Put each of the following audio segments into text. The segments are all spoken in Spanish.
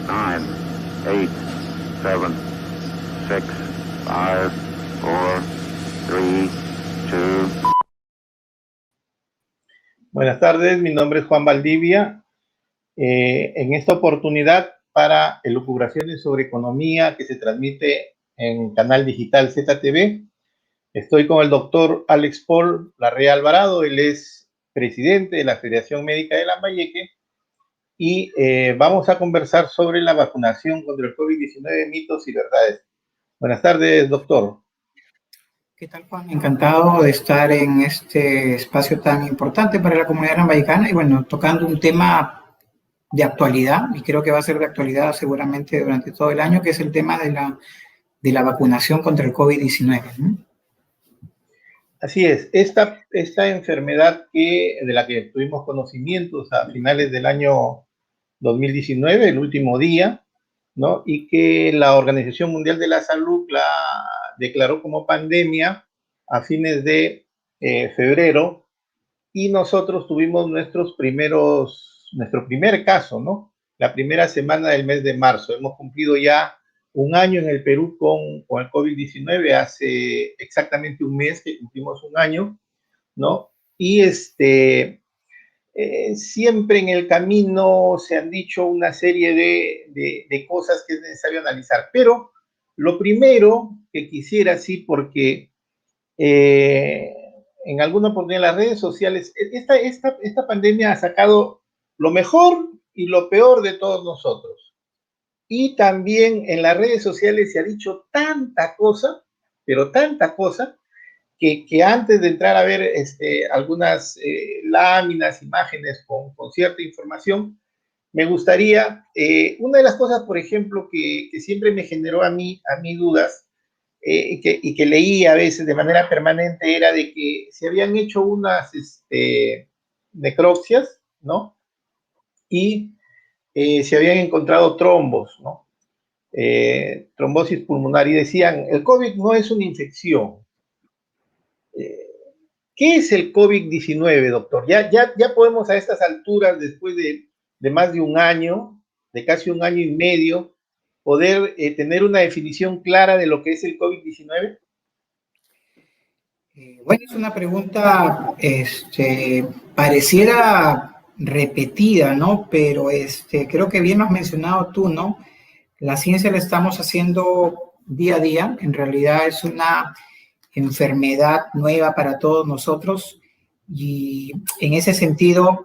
9, 8, 7, 6, 5, 4, 3, 2. Buenas tardes, mi nombre es Juan Valdivia. En esta oportunidad para elucubraciones sobre economía que se transmite en canal digital ZTV, estoy con el doctor Alex Paul Larrea Alvarado. Él es presidente de la Federación Médica de Lambayeque y vamos a conversar sobre la vacunación contra el COVID-19, mitos y verdades. Buenas tardes, doctor. ¿Qué tal, Juan? Encantado de estar en este espacio tan importante para la comunidad lambayecana y bueno, tocando un tema de actualidad, y creo que va a ser de actualidad seguramente durante todo el año, que es el tema de la vacunación contra el COVID-19, ¿no? Así es, esta enfermedad de la que tuvimos conocimientos a finales del año 2019, el último día, ¿no? Y que la Organización Mundial de la Salud la declaró como pandemia a fines de febrero, y nosotros tuvimos nuestro primer caso, ¿no? La primera semana del mes de marzo. Hemos cumplido ya un año en el Perú con el COVID-19, hace exactamente un mes que cumplimos un año, ¿no? Y siempre en el camino se han dicho una serie de cosas que es necesario analizar, pero lo primero que quisiera, sí, porque en alguna oportunidad en las redes sociales, esta pandemia ha sacado lo mejor y lo peor de todos nosotros. Y también en las redes sociales se ha dicho tanta cosa, pero tanta cosa, que antes de entrar a ver algunas láminas, imágenes con cierta información, me gustaría, una de las cosas, por ejemplo, que siempre me generó a mí dudas, y que leí a veces de manera permanente, era de que se habían hecho unas necropsias, ¿no? Y se habían encontrado trombos, ¿no? Trombosis pulmonar, y decían, el COVID no es una infección. ¿Qué es el COVID-19, doctor? Ya podemos a estas alturas, después de más de un año, de casi un año y medio, poder tener una definición clara de lo que es el COVID-19. Bueno, es una pregunta, pareciera repetida, ¿no? Pero creo que bien lo has mencionado tú, ¿no? La ciencia la estamos haciendo día a día. En realidad es una enfermedad nueva para todos nosotros y en ese sentido,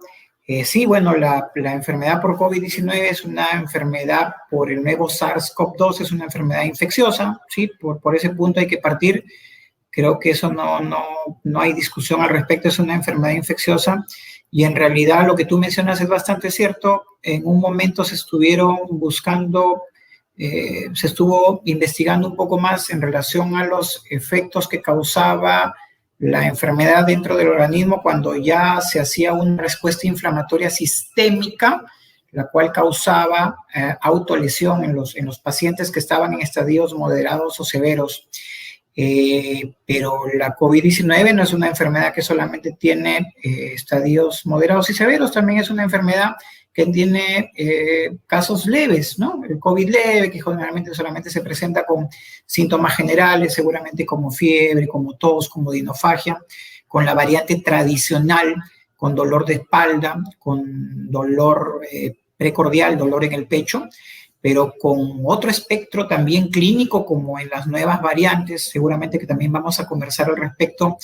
sí, bueno, la enfermedad por COVID-19 es una enfermedad por el nuevo SARS-CoV-2, es una enfermedad infecciosa, sí, por ese punto hay que partir. Creo que eso no hay discusión al respecto, es una enfermedad infecciosa y en realidad lo que tú mencionas es bastante cierto. En un momento se estuvieron buscando, se estuvo investigando un poco más en relación a los efectos que causaba la enfermedad dentro del organismo cuando ya se hacía una respuesta inflamatoria sistémica, la cual causaba autolesión en los pacientes que estaban en estadios moderados o severos. Pero la COVID-19 no es una enfermedad que solamente tiene estadios moderados y severos, también es una enfermedad que tiene casos leves, ¿no? El COVID leve, que generalmente solamente se presenta con síntomas generales, seguramente como fiebre, como tos, como dinofagia, con la variante tradicional, con dolor de espalda, con dolor precordial, dolor en el pecho, pero con otro espectro también clínico, como en las nuevas variantes, seguramente que también vamos a conversar al respecto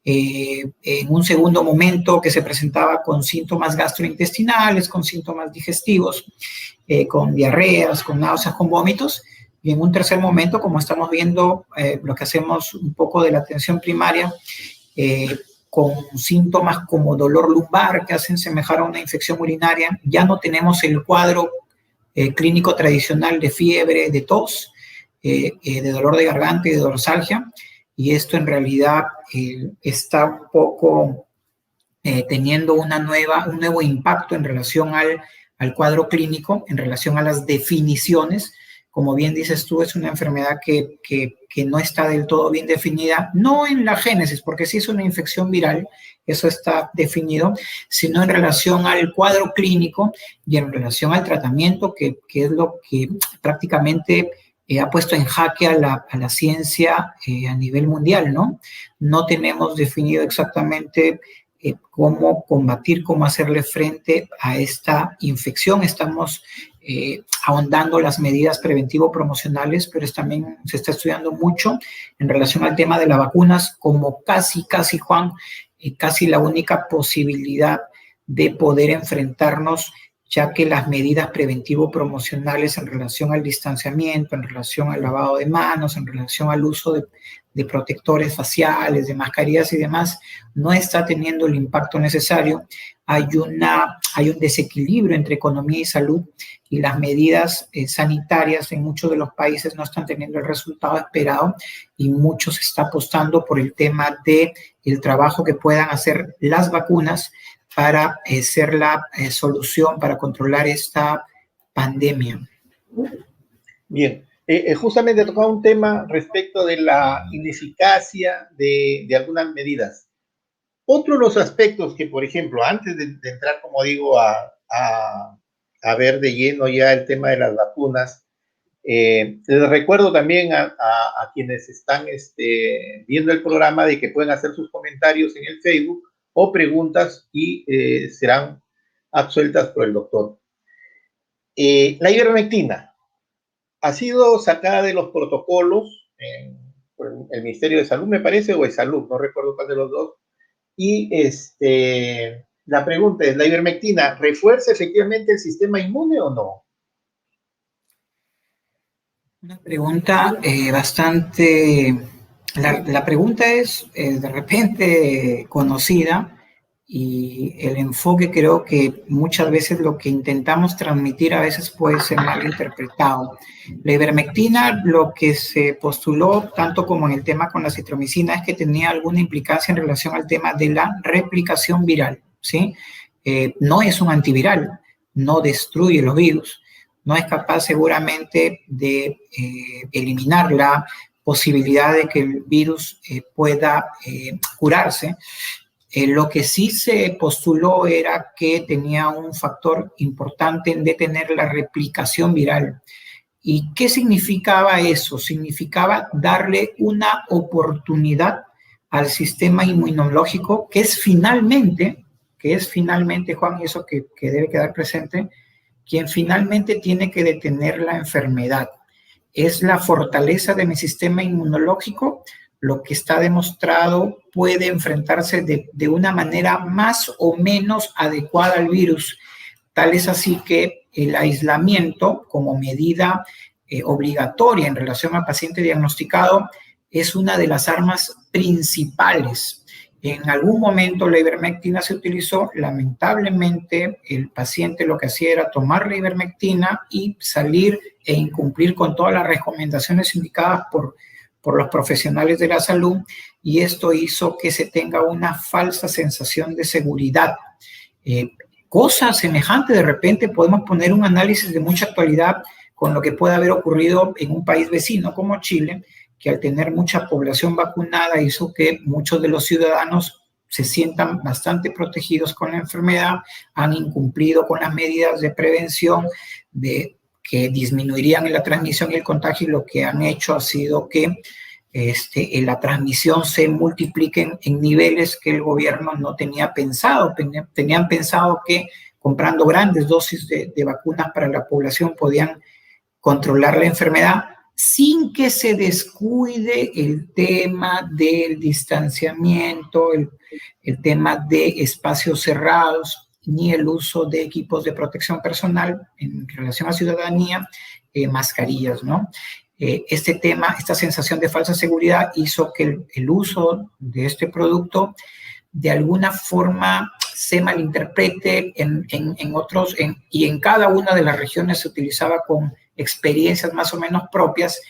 en un segundo momento, que se presentaba con síntomas gastrointestinales, con síntomas digestivos, con diarreas, con náuseas, con vómitos, y en un tercer momento, como estamos viendo, lo que hacemos un poco de la atención primaria, con síntomas como dolor lumbar, que hacen semejar a una infección urinaria. Ya no tenemos el cuadro clínico tradicional de fiebre, de tos, de dolor de garganta y de dorsalgia, y esto en realidad está un poco teniendo un nuevo impacto en relación al cuadro clínico, en relación a las definiciones, como bien dices tú, es una enfermedad que no está del todo bien definida, no en la génesis, porque sí es una infección viral, eso está definido, sino en relación al cuadro clínico y en relación al tratamiento, que es lo que prácticamente ha puesto en jaque a la ciencia a nivel mundial, ¿no? No tenemos definido exactamente cómo combatir, cómo hacerle frente a esta infección. Estamos ahondando las medidas preventivo-promocionales, pero también se está estudiando mucho en relación al tema de las vacunas, como casi, Juan, casi la única posibilidad de poder enfrentarnos, ya que las medidas preventivo-promocionales en relación al distanciamiento, en relación al lavado de manos, en relación al uso de protectores faciales, de mascarillas y demás, no está teniendo el impacto necesario. Hay un desequilibrio entre economía y salud, y las medidas sanitarias en muchos de los países no están teniendo el resultado esperado, y mucho se está apostando por el tema del trabajo que puedan hacer las vacunas para ser la solución para controlar esta pandemia. Bien, justamente tocaba un tema respecto de la ineficacia de algunas medidas. Otro de los aspectos que, por ejemplo, antes de entrar, como digo, a ver de lleno ya el tema de las vacunas, les recuerdo también a quienes están viendo el programa de que pueden hacer sus comentarios en el Facebook o preguntas y serán absueltas por el doctor. La ivermectina ha sido sacada de los protocolos por el Ministerio de Salud, me parece, o de Salud, no recuerdo cuál de los dos. Y la pregunta es, ¿la ivermectina refuerza efectivamente el sistema inmune o no? Una pregunta bastante... La pregunta es de repente conocida, y el enfoque creo que muchas veces lo que intentamos transmitir a veces puede ser mal interpretado. La ivermectina, lo que se postuló, tanto como en el tema con la citromicina, es que tenía alguna implicancia en relación al tema de la replicación viral, ¿sí? No es un antiviral, no destruye los virus, no es capaz seguramente de eliminar la posibilidad de que el virus pueda curarse. Lo que sí se postuló era que tenía un factor importante en detener la replicación viral. ¿Y qué significaba eso? Significaba darle una oportunidad al sistema inmunológico, que es finalmente, Juan, y eso que debe quedar presente, quien finalmente tiene que detener la enfermedad. Es la fortaleza de mi sistema inmunológico lo que está demostrado puede enfrentarse de una manera más o menos adecuada al virus. Tal es así que el aislamiento como medida obligatoria en relación al paciente diagnosticado es una de las armas principales. En algún momento la ivermectina se utilizó, lamentablemente el paciente lo que hacía era tomar la ivermectina y salir e incumplir con todas las recomendaciones indicadas por los profesionales de la salud, y esto hizo que se tenga una falsa sensación de seguridad. Cosa semejante, de repente podemos poner un análisis de mucha actualidad con lo que puede haber ocurrido en un país vecino como Chile, que al tener mucha población vacunada hizo que muchos de los ciudadanos se sientan bastante protegidos con la enfermedad, han incumplido con las medidas de prevención que disminuirían la transmisión y el contagio, y lo que han hecho ha sido que la transmisión se multiplique en niveles que el gobierno no tenía pensado. Tenían pensado que comprando grandes dosis de vacunas para la población podían controlar la enfermedad sin que se descuide el tema del distanciamiento, el tema de espacios cerrados, ni el uso de equipos de protección personal en relación a ciudadanía, mascarillas, ¿no? Este tema, esta sensación de falsa seguridad hizo que el uso de este producto de alguna forma se malinterprete en otros, y en cada una de las regiones se utilizaba con experiencias más o menos propias.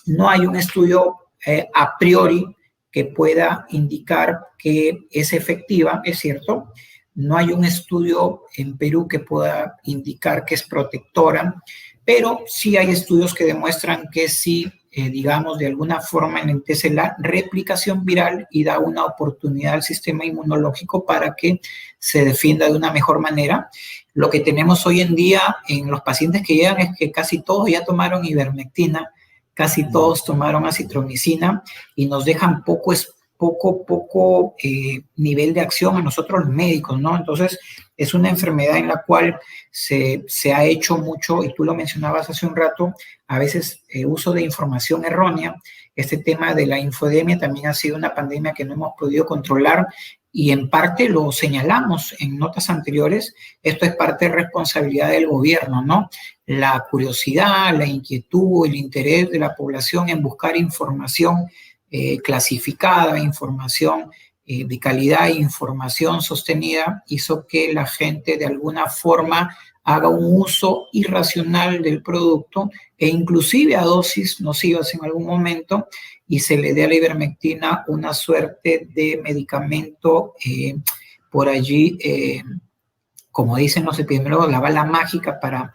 No hay un estudio a priori que pueda indicar que es efectiva, es cierto. No hay un estudio en Perú que pueda indicar que es protectora. pero sí hay estudios que demuestran que sí, digamos, de alguna forma enlentece la replicación viral y da una oportunidad al sistema inmunológico para que se defienda de una mejor manera. Lo que tenemos hoy en día en los pacientes que llegan es que casi todos ya tomaron ivermectina, casi todos tomaron acitromicina y nos dejan poco nivel de acción a nosotros los médicos, ¿no? Entonces, es una enfermedad en la cual se ha hecho mucho, y tú lo mencionabas hace un rato, a veces uso de información errónea. Este tema de la infodemia también ha sido una pandemia que no hemos podido controlar y en parte lo señalamos en notas anteriores. Esto es parte de responsabilidad del gobierno, ¿no? La curiosidad, la inquietud, el interés de la población en buscar información clasificada, información de calidad, información sostenida, hizo que la gente de alguna forma haga un uso irracional del producto e inclusive a dosis nocivas en algún momento, y se le dé a la ivermectina una suerte de medicamento por allí, como dicen los epidemiólogos, la bala mágica para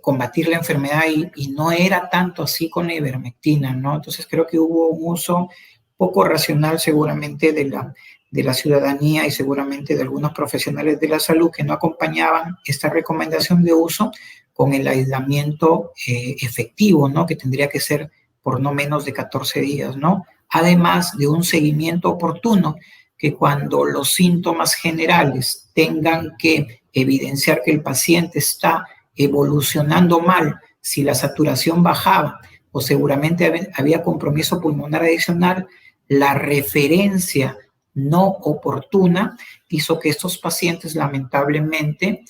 combatir la enfermedad, y no era tanto así con la ivermectina, ¿no? Entonces creo que hubo un uso poco racional seguramente de la ciudadanía y seguramente de algunos profesionales de la salud que no acompañaban esta recomendación de uso con el aislamiento efectivo, ¿no? Que tendría que ser por no menos de 14 días, ¿no? Además de un seguimiento oportuno, que cuando los síntomas generales tengan que evidenciar que el paciente está evolucionando mal, si la saturación bajaba o seguramente había compromiso pulmonar adicional, la referencia no oportuna hizo que estos pacientes lamentablemente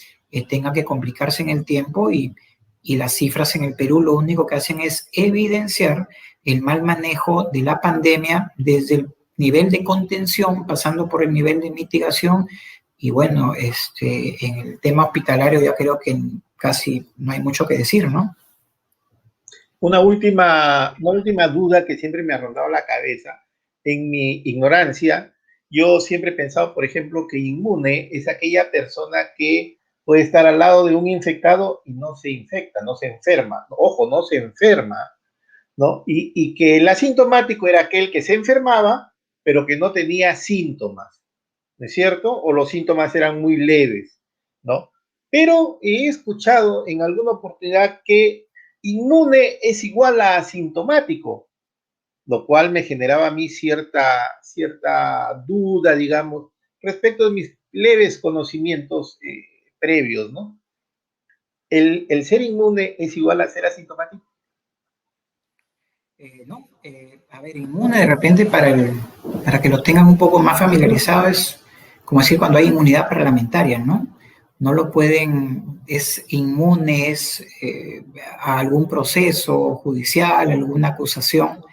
tengan que complicarse en el tiempo, y las cifras en el Perú lo único que hacen es evidenciar el mal manejo de la pandemia desde el nivel de contención, pasando por el nivel de mitigación, y bueno, en el tema hospitalario ya creo que casi no hay mucho que decir, ¿no? Una última duda que siempre me ha rondado la cabeza. En mi ignorancia, yo siempre he pensado, por ejemplo, que inmune es aquella persona que puede estar al lado de un infectado y no se infecta, no se enferma. Ojo, no se enferma, ¿no? Y que el asintomático era aquel que se enfermaba, pero que no tenía síntomas, ¿no es cierto? O los síntomas eran muy leves, ¿no? Pero he escuchado en alguna oportunidad que inmune es igual a asintomático, lo cual me generaba a mí cierta duda, digamos, respecto de mis leves conocimientos previos, ¿no? ¿El ser inmune es igual a ser asintomático? No, a ver, inmune de repente para que lo tengan un poco más familiarizado es como decir cuando hay inmunidad parlamentaria, ¿no? No lo pueden, es inmune, a algún proceso judicial, alguna acusación.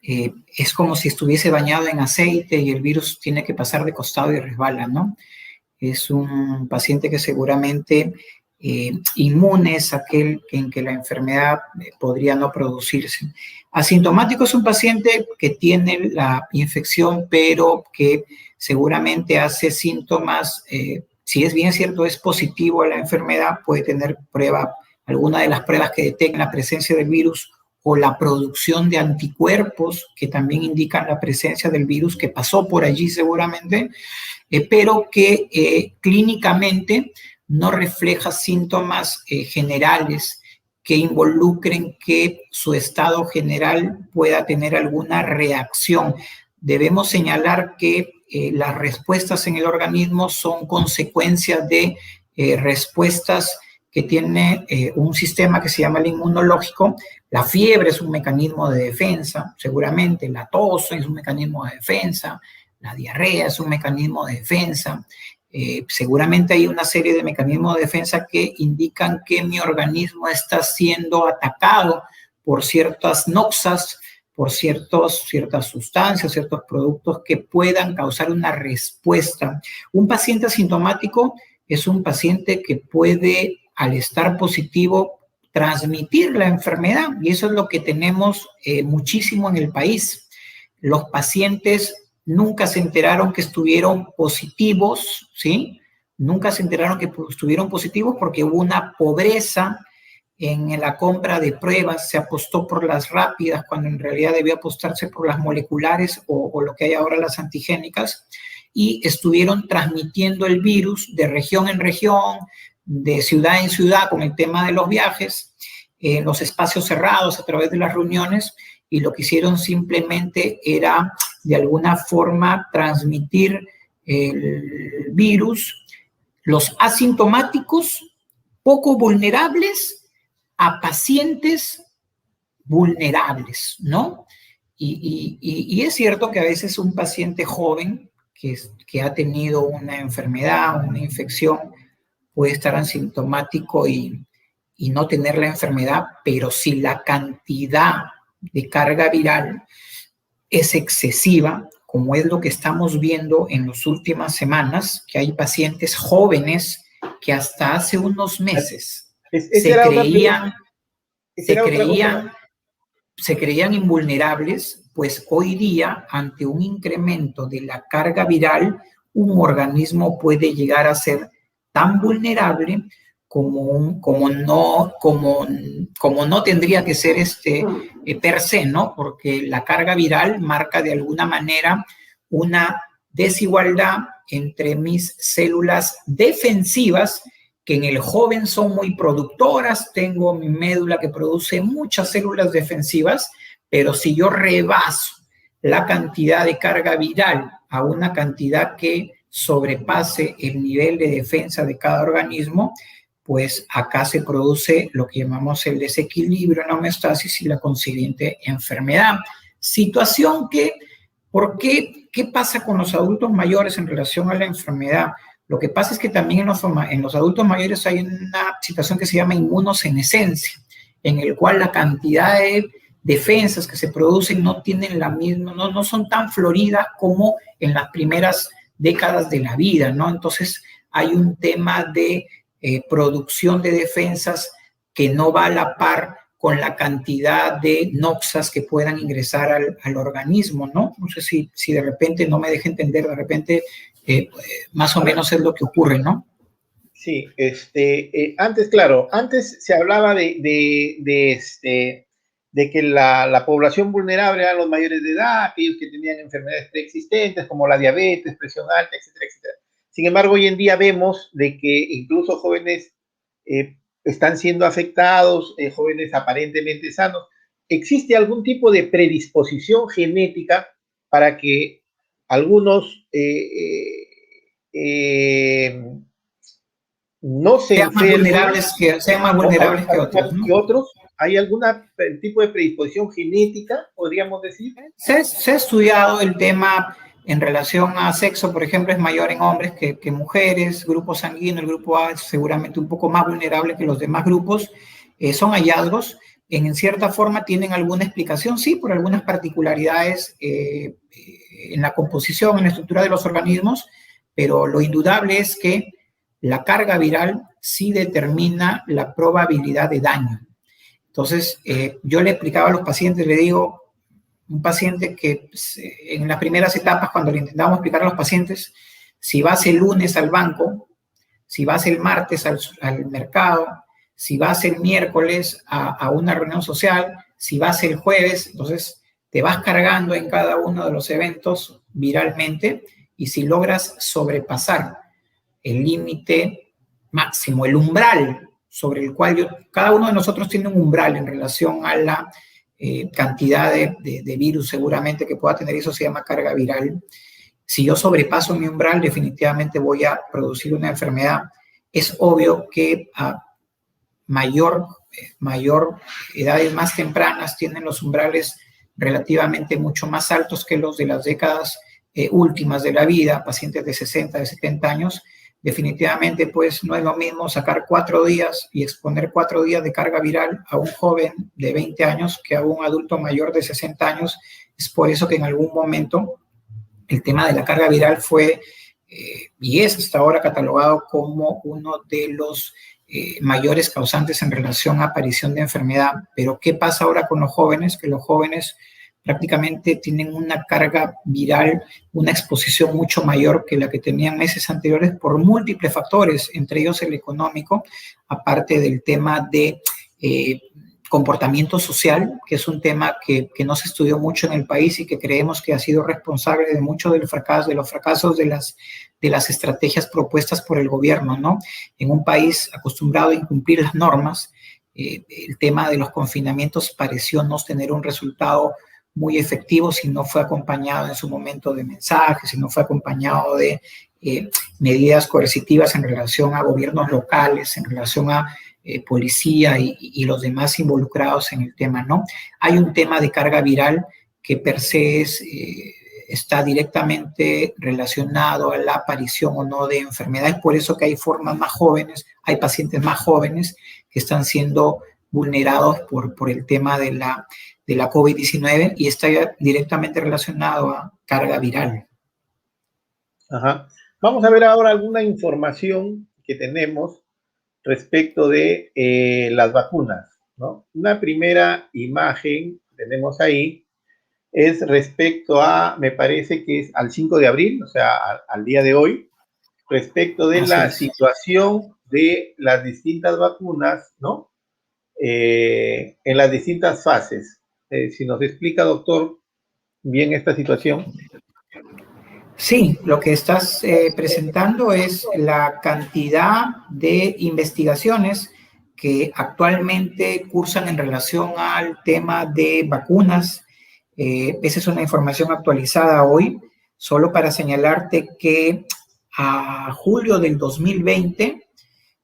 Es como si estuviese bañado en aceite y el virus tiene que pasar de costado y resbala, ¿no? Es un paciente que seguramente inmune es aquel en que la enfermedad podría no producirse. Asintomático es un paciente que tiene la infección, pero que seguramente hace síntomas, si es bien cierto, es positivo a la enfermedad, puede tener alguna de las pruebas que detectan la presencia del virus o la producción de anticuerpos que también indican la presencia del virus que pasó por allí seguramente, pero que clínicamente no refleja síntomas generales que involucren que su estado general pueda tener alguna reacción. Debemos señalar que las respuestas en el organismo son consecuencias de respuestas que tiene un sistema que se llama el inmunológico. La fiebre es un mecanismo de defensa, seguramente la tos es un mecanismo de defensa, la diarrea es un mecanismo de defensa. Seguramente hay una serie de mecanismos de defensa que indican que mi organismo está siendo atacado por ciertas noxas, por ciertas sustancias, ciertos productos que puedan causar una respuesta. Un paciente asintomático es un paciente que puede, al estar positivo, transmitir la enfermedad, y eso es lo que tenemos muchísimo en el país. Los pacientes nunca se enteraron que estuvieron positivos, ¿sí? nunca se enteraron que estuvieron positivos porque hubo una pobreza en la compra de pruebas, se apostó por las rápidas cuando en realidad debió apostarse por las moleculares o lo que hay ahora, las antigénicas, y estuvieron transmitiendo el virus de región en región, de ciudad en ciudad con el tema de los viajes, en los espacios cerrados a través de las reuniones, y lo que hicieron simplemente era de alguna forma transmitir el virus, los asintomáticos poco vulnerables a pacientes vulnerables, ¿no? Y es cierto que a veces un paciente joven que ha tenido una enfermedad, una infección, puede estar asintomático y no tener la enfermedad, pero si la cantidad de carga viral es excesiva, como es lo que estamos viendo en las últimas semanas, que hay pacientes jóvenes que hasta hace unos meses se creían invulnerables, pues hoy día, ante un incremento de la carga viral, un organismo puede llegar a ser tan vulnerable como no tendría que ser per se, ¿no? Porque la carga viral marca de alguna manera una desigualdad entre mis células defensivas, que en el joven son muy productoras, tengo mi médula que produce muchas células defensivas, pero si yo rebaso la cantidad de carga viral a una cantidad que sobrepase el nivel de defensa de cada organismo, pues acá se produce lo que llamamos el desequilibrio en la homeostasis y la consiguiente enfermedad. Situación que, ¿qué pasa con los adultos mayores en relación a la enfermedad? Lo que pasa es que también en los adultos mayores hay una situación que se llama inmunosenescencia, en el cual la cantidad de defensas que se producen no tienen la misma, no son tan floridas como en las primeras décadas de la vida, ¿no? Entonces hay un tema de producción de defensas que no va a la par con la cantidad de noxas que puedan ingresar al organismo, ¿no? No sé si de repente, no me deje entender, de repente más o menos es lo que ocurre, ¿no? Sí, antes se hablaba de que la población vulnerable eran los mayores de edad, aquellos que tenían enfermedades preexistentes como la diabetes, presión alta, etcétera, etcétera. Sin embargo, hoy en día vemos de que incluso jóvenes están siendo afectados, jóvenes aparentemente sanos. ¿Existe algún tipo de predisposición genética para que algunos no sean más vulnerables que otros, ¿no? ¿Hay algún tipo de predisposición genética, podríamos decir? Se ha estudiado el tema en relación a sexo, por ejemplo, es mayor en hombres que mujeres, grupo sanguíneo, el grupo A es seguramente un poco más vulnerable que los demás grupos, son hallazgos, en cierta forma tienen alguna explicación, sí, por algunas particularidades en la composición, en la estructura de los organismos, pero lo indudable es que la carga viral sí determina la probabilidad de daño. Entonces, yo le explicaba a los pacientes, le digo, un paciente que en las primeras etapas, cuando le intentábamos explicar a los pacientes, si vas el lunes al banco, si vas el martes al mercado, si vas el miércoles a una reunión social, si vas el jueves, entonces te vas cargando en cada uno de los eventos viralmente, y si logras sobrepasar el límite máximo, el umbral sobre el cual cada uno de nosotros tiene un umbral en relación a la cantidad de virus seguramente que pueda tener, eso se llama carga viral. Si yo sobrepaso mi umbral, definitivamente voy a producir una enfermedad. Es obvio que a mayor edades más tempranas tienen los umbrales relativamente mucho más altos que los de las décadas últimas de la vida, pacientes de 60, de 70 años. Definitivamente, pues, no es lo mismo sacar 4 días y exponer 4 días de carga viral a un joven de 20 años que a un adulto mayor de 60 años. Es por eso que en algún momento el tema de la carga viral fue y es hasta ahora catalogado como uno de los mayores causantes en relación a aparición de enfermedad. Pero ¿qué pasa ahora con los jóvenes? Que los jóvenes prácticamente tienen una carga viral, una exposición mucho mayor que la que tenían meses anteriores por múltiples factores, entre ellos el económico, aparte del tema de comportamiento social, que es un tema que no se estudió mucho en el país y que creemos que ha sido responsable de mucho del fracaso, de los fracasos de las estrategias propuestas por el gobierno, ¿no? En un país acostumbrado a incumplir las normas, el tema de los confinamientos pareció no tener un resultado muy efectivo si no fue acompañado en su momento de mensajes, si no fue acompañado de medidas coercitivas en relación a gobiernos locales, en relación a policía y los demás involucrados en el tema, ¿no? Hay un tema de carga viral que per se está directamente relacionado a la aparición o no de enfermedades, por eso que hay formas más jóvenes, hay pacientes más jóvenes que están siendo vulnerados por el tema de la COVID-19 y está directamente relacionado a carga viral. Ajá. Vamos a ver ahora alguna información que tenemos respecto de las vacunas, ¿no? Una primera imagen que tenemos ahí es respecto a, me parece que es al 5 de abril, o sea, al día de hoy, respecto de la situación de las distintas vacunas, ¿no? En las distintas fases. Si nos explica, doctor, bien esta situación. Sí, lo que estás presentando es la cantidad de investigaciones que actualmente cursan en relación al tema de vacunas. Esa es una información actualizada hoy, solo para señalarte que a julio del 2020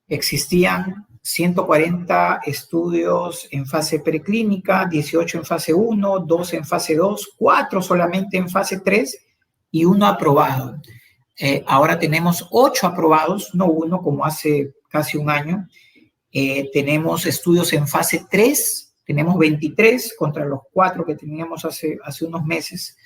existían 140 estudios en fase preclínica, 18 en fase 1, 2 en fase 2, 4 solamente en fase 3 y 1 aprobado. Ahora tenemos 8 aprobados, no 1 como hace casi un año. Tenemos estudios en fase 3, tenemos 23 contra los 4 que teníamos hace unos meses.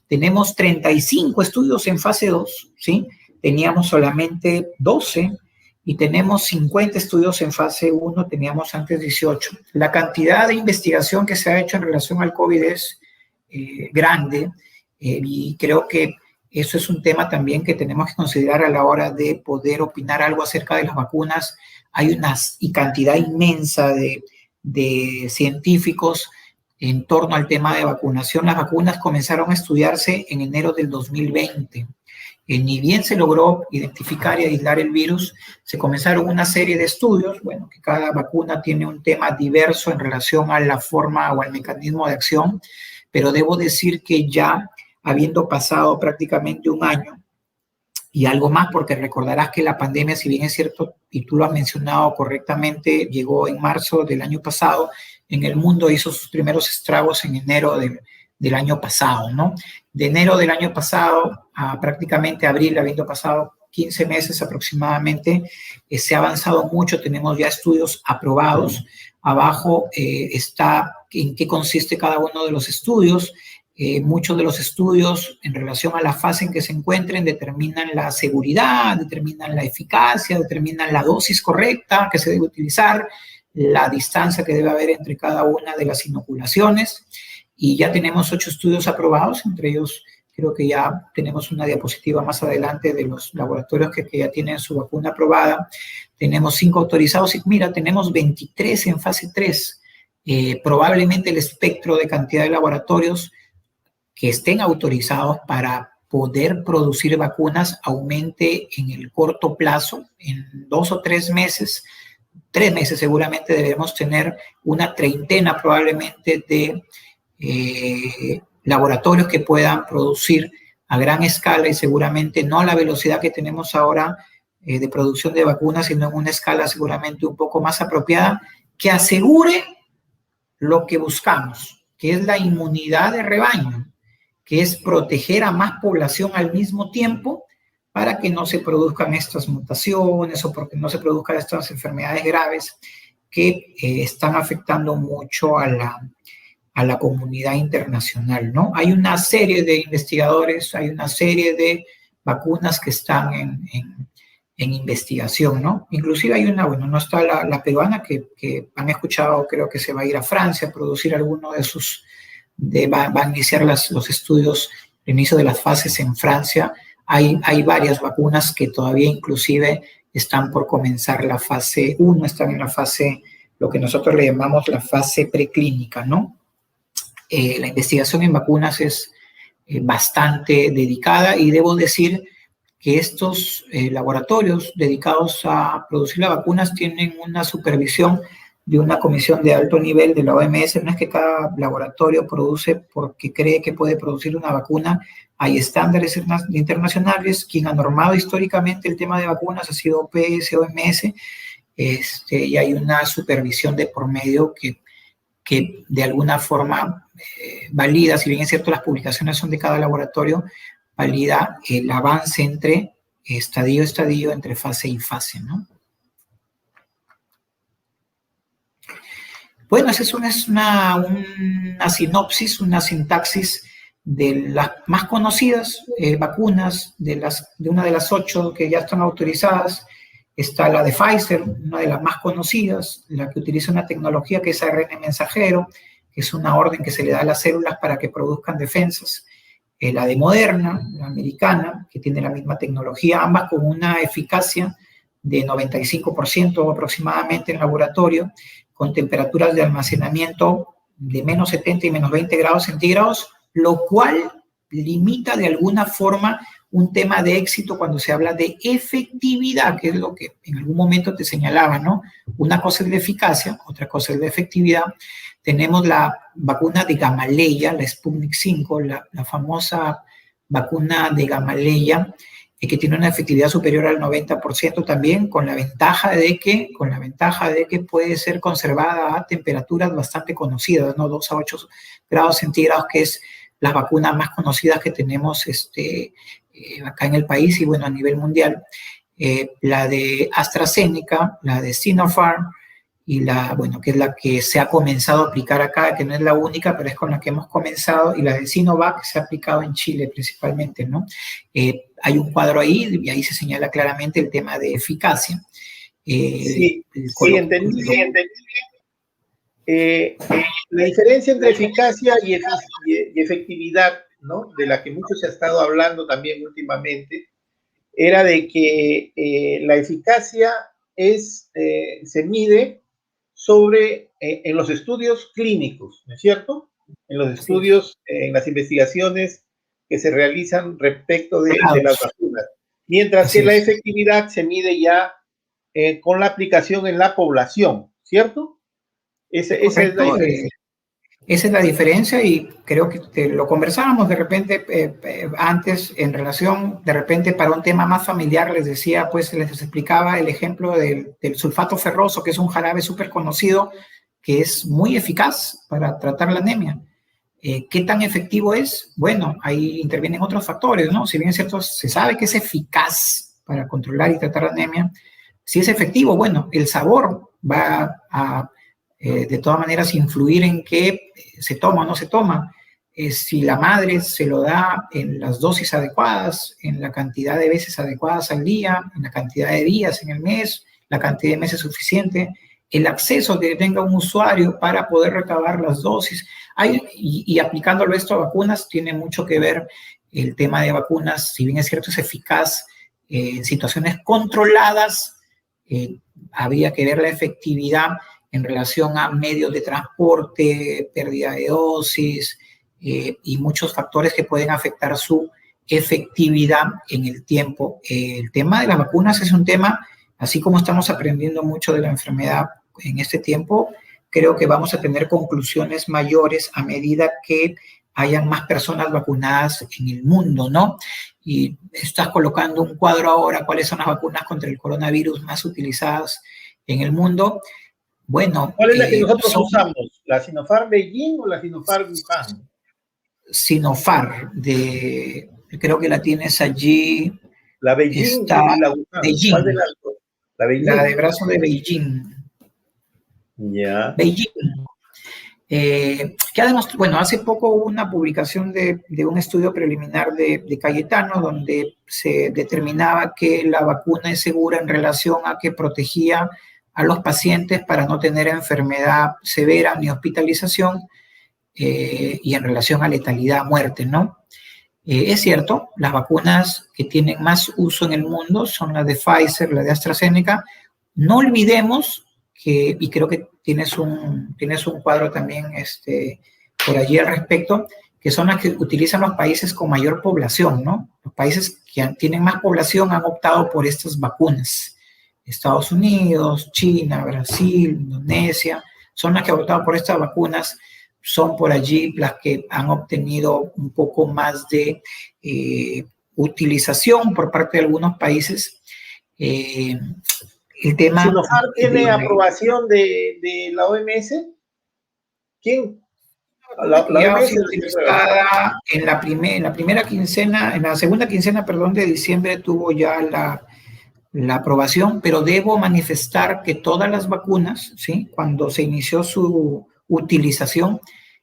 Tenemos 35 estudios en fase 2, ¿sí? Teníamos solamente 12 y tenemos 50 estudios en fase 1, teníamos antes 18. La cantidad de investigación que se ha hecho en relación al COVID es grande y creo que eso es un tema también que tenemos que considerar a la hora de poder opinar algo acerca de las vacunas. Hay una cantidad inmensa de científicos en torno al tema de vacunación. Las vacunas comenzaron a estudiarse en enero del 2020. Ni bien se logró identificar y aislar el virus, se comenzaron una serie de estudios, bueno, que cada vacuna tiene un tema diverso en relación a la forma o al mecanismo de acción, pero debo decir que ya habiendo pasado prácticamente un año y algo más, porque recordarás que la pandemia, si bien es cierto, y tú lo has mencionado correctamente, llegó en marzo del año pasado, en el mundo hizo sus primeros estragos en enero del año pasado, ¿no? De enero del año pasado a prácticamente abril, habiendo pasado 15 meses aproximadamente, se ha avanzado mucho, tenemos ya estudios aprobados. Abajo está en qué consiste cada uno de los estudios. Muchos de los estudios en relación a la fase en que se encuentren determinan la seguridad, determinan la eficacia, determinan la dosis correcta que se debe utilizar, la distancia que debe haber entre cada una de las inoculaciones. Y ya tenemos 8 estudios aprobados, entre ellos creo que ya tenemos una diapositiva más adelante de los laboratorios que ya tienen su vacuna aprobada. Tenemos 5 autorizados y mira, tenemos 23 en fase 3. Probablemente el espectro de cantidad de laboratorios que estén autorizados para poder producir vacunas aumente en el corto plazo, en 2 o 3 meses. 3 meses seguramente debemos tener una treintena probablemente de laboratorios que puedan producir a gran escala y seguramente no a la velocidad que tenemos ahora de producción de vacunas, sino en una escala seguramente un poco más apropiada que asegure lo que buscamos, que es la inmunidad de rebaño, que es proteger a más población al mismo tiempo para que no se produzcan estas mutaciones o porque no se produzcan estas enfermedades graves que están afectando mucho a la comunidad internacional, ¿no? Hay una serie de investigadores, hay una serie de vacunas que están en investigación, ¿no? Inclusive hay una, bueno, no está la peruana que han escuchado, creo que se va a ir a Francia a producir alguno de sus va a iniciar los estudios, el inicio de las fases en Francia. Hay varias vacunas que todavía inclusive están por comenzar la fase 1, están en la fase, lo que nosotros le llamamos la fase preclínica, ¿no? La investigación en vacunas es bastante dedicada y debo decir que estos laboratorios dedicados a producir las vacunas tienen una supervisión de una comisión de alto nivel de la OMS. No es que cada laboratorio produce porque cree que puede producir una vacuna. Hay estándares internacionales. Quien ha normado históricamente el tema de vacunas ha sido OPS, OMS, y hay una supervisión de por medio que de alguna forma valida, si bien es cierto las publicaciones son de cada laboratorio, valida el avance entre estadio a estadio, entre fase y fase, ¿no? Bueno, esa es una sinopsis, una sintaxis de las más conocidas vacunas, de una de las 8 que ya están autorizadas. Está la de Pfizer, una de las más conocidas, la que utiliza una tecnología que es ARN mensajero, que es una orden que se le da a las células para que produzcan defensas. La de Moderna, la americana, que tiene la misma tecnología, ambas con una eficacia de 95% aproximadamente en laboratorio, con temperaturas de almacenamiento de menos 70 y menos 20 grados centígrados, lo cual limita de alguna forma un tema de éxito cuando se habla de efectividad, que es lo que en algún momento te señalaba, ¿no? Una cosa es la eficacia, otra cosa es la efectividad. Tenemos la vacuna de Gamaleya, la Sputnik 5, la famosa vacuna de Gamaleya, que tiene una efectividad superior al 90% también, con la ventaja de que puede ser conservada a temperaturas bastante conocidas, ¿no? 2 a 8 grados centígrados, que es las vacunas más conocidas que tenemos acá en el país y, bueno, a nivel mundial. La de AstraZeneca, la de Sinopharm, y que es la que se ha comenzado a aplicar acá, que no es la única, pero es con la que hemos comenzado, y la de Sinovac, que se ha aplicado en Chile principalmente, ¿no? Hay un cuadro ahí, y ahí se señala claramente el tema de eficacia. Sí, entendí. La diferencia entre eficacia y efectividad, ¿no?, de la que mucho se ha estado hablando también últimamente, era de que la eficacia se mide en los estudios clínicos, ¿no es cierto? En los estudios, en las investigaciones que se realizan respecto de las vacunas. Mientras que la efectividad se mide ya con la aplicación en la población, ¿cierto? Esa es la diferencia. Esa es la diferencia y creo que lo conversábamos de repente antes en relación, de repente para un tema más familiar les decía, pues les explicaba el ejemplo del sulfato ferroso, que es un jarabe súper conocido, que es muy eficaz para tratar la anemia. ¿Qué tan efectivo es? Bueno, ahí intervienen otros factores, ¿no? Si bien es cierto, se sabe que es eficaz para controlar y tratar la anemia. Si es efectivo, bueno, el sabor va a de todas maneras influir en qué se toma o no se toma. Si la madre se lo da en las dosis adecuadas, en la cantidad de veces adecuadas al día, en la cantidad de días en el mes, la cantidad de meses suficiente, el acceso que tenga un usuario para poder recabar las dosis. Y aplicándolo esto a vacunas, tiene mucho que ver el tema de vacunas, si bien es cierto, es eficaz en situaciones controladas, habría que ver la efectividad en relación a medios de transporte, pérdida de dosis y muchos factores que pueden afectar su efectividad en el tiempo. El tema de las vacunas es un tema, así como estamos aprendiendo mucho de la enfermedad en este tiempo, creo que vamos a tener conclusiones mayores a medida que hayan más personas vacunadas en el mundo, ¿no? Y estás colocando un cuadro ahora, cuáles son las vacunas contra el coronavirus más utilizadas en el mundo. Bueno, ¿cuál es la que nosotros usamos? ¿La Sinopharm Beijing o la Sinopharm Wuhan? Sinopharm, creo que la tienes allí. La Beijing y la Wuhan. Beijing. ¿Cuál de las dos? La Beijing. La de brazo de Beijing. Ya. Beijing. Que además, bueno, hace poco hubo una publicación de un estudio preliminar de Cayetano donde se determinaba que la vacuna es segura en relación a que protegía a los pacientes para no tener enfermedad severa ni hospitalización, y en relación a letalidad, muerte, ¿no? Es cierto, las vacunas que tienen más uso en el mundo son las de Pfizer, la de AstraZeneca. No olvidemos que, y creo que tienes un cuadro también por allí al respecto, que son las que utilizan los países con mayor población, ¿no? Los países que tienen más población han optado por estas vacunas. Estados Unidos, China, Brasil, Indonesia, son las que han optado por estas vacunas, son por allí las que han obtenido un poco más de utilización por parte de algunos países. El tema ¿Sinopharm tiene aprobación de la OMS? ¿Quién? La OMS ha sido utilizada en la primera quincena, en la segunda quincena, perdón, de diciembre tuvo ya la aprobación, pero debo manifestar que todas las vacunas, ¿sí? Cuando se inició su utilización,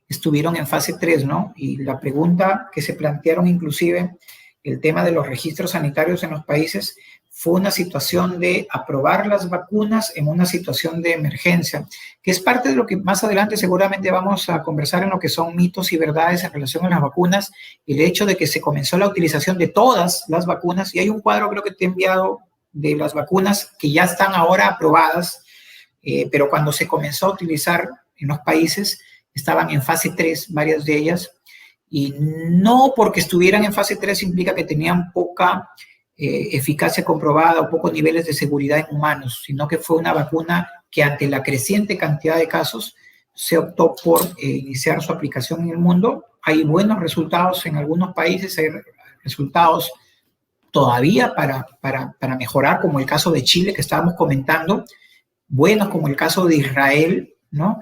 estuvieron en fase 3, ¿no? Y la pregunta que se plantearon inclusive, el tema de los registros sanitarios en los países, fue una situación de aprobar las vacunas en una situación de emergencia, que es parte de lo que más adelante seguramente vamos a conversar en lo que son mitos y verdades en relación a las vacunas, y el hecho de que se comenzó la utilización de todas las vacunas, y hay un cuadro creo que te he enviado de las vacunas que ya están ahora aprobadas, pero cuando se comenzó a utilizar en los países estaban en fase 3, varias de ellas, y no porque estuvieran en fase 3 implica que tenían poca eficacia comprobada o pocos niveles de seguridad en humanos, sino que fue una vacuna que ante la creciente cantidad de casos se optó por iniciar su aplicación en el mundo. Hay buenos resultados en algunos países, hay resultados todavía para mejorar, como el caso de Chile que estábamos comentando, buenos como el caso de Israel, ¿no?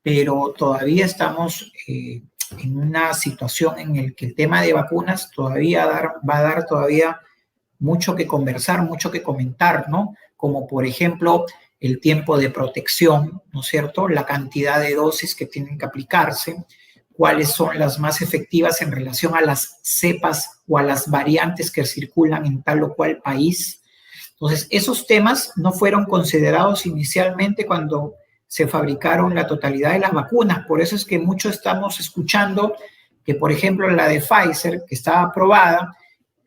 Pero todavía estamos en una situación en la que el tema de vacunas todavía va a dar todavía mucho que conversar, mucho que comentar, ¿no? Como por ejemplo el tiempo de protección, ¿no es cierto? La cantidad de dosis que tienen que aplicarse, cuáles son las más efectivas en relación a las cepas o a las variantes que circulan en tal o cual país. Entonces, esos temas no fueron considerados inicialmente cuando se fabricaron la totalidad de las vacunas. Por eso es que mucho estamos escuchando que, por ejemplo, la de Pfizer, que estaba aprobada,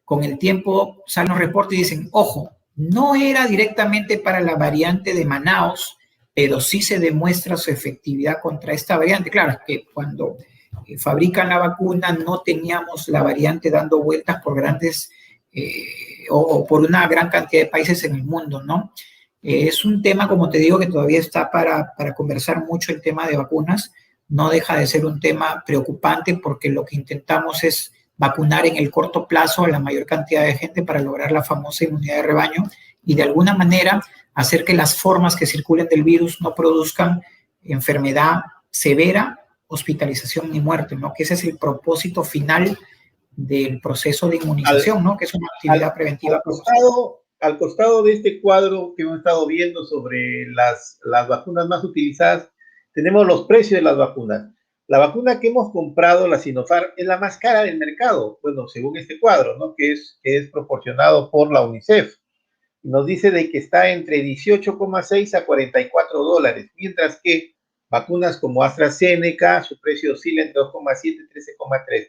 con el tiempo salen los reportes y dicen, ojo, no era directamente para la variante de Manaus, pero sí se demuestra su efectividad contra esta variante. Claro, es que cuando fabrican la vacuna no teníamos la variante dando vueltas por grandes o por una gran cantidad de países en el mundo, ¿no? Es un tema, como te digo, que todavía está para conversar mucho el tema de vacunas. No deja de ser un tema preocupante porque lo que intentamos es vacunar en el corto plazo a la mayor cantidad de gente para lograr la famosa inmunidad de rebaño y de alguna manera hacer que las formas que circulen del virus no produzcan enfermedad severa, hospitalización ni muerte, ¿no? Que ese es el propósito final del proceso de inmunización, ¿no? Que es una actividad preventiva. Al costado de este cuadro que hemos estado viendo sobre las vacunas más utilizadas, tenemos los precios de las vacunas. La vacuna que hemos comprado, la Sinopharm, es la más cara del mercado, bueno, según este cuadro, ¿no? Que es proporcionado por la UNICEF. Nos dice de que está entre 18,6 a $44, mientras que vacunas como AstraZeneca, su precio oscila entre 2,7 y 13,3.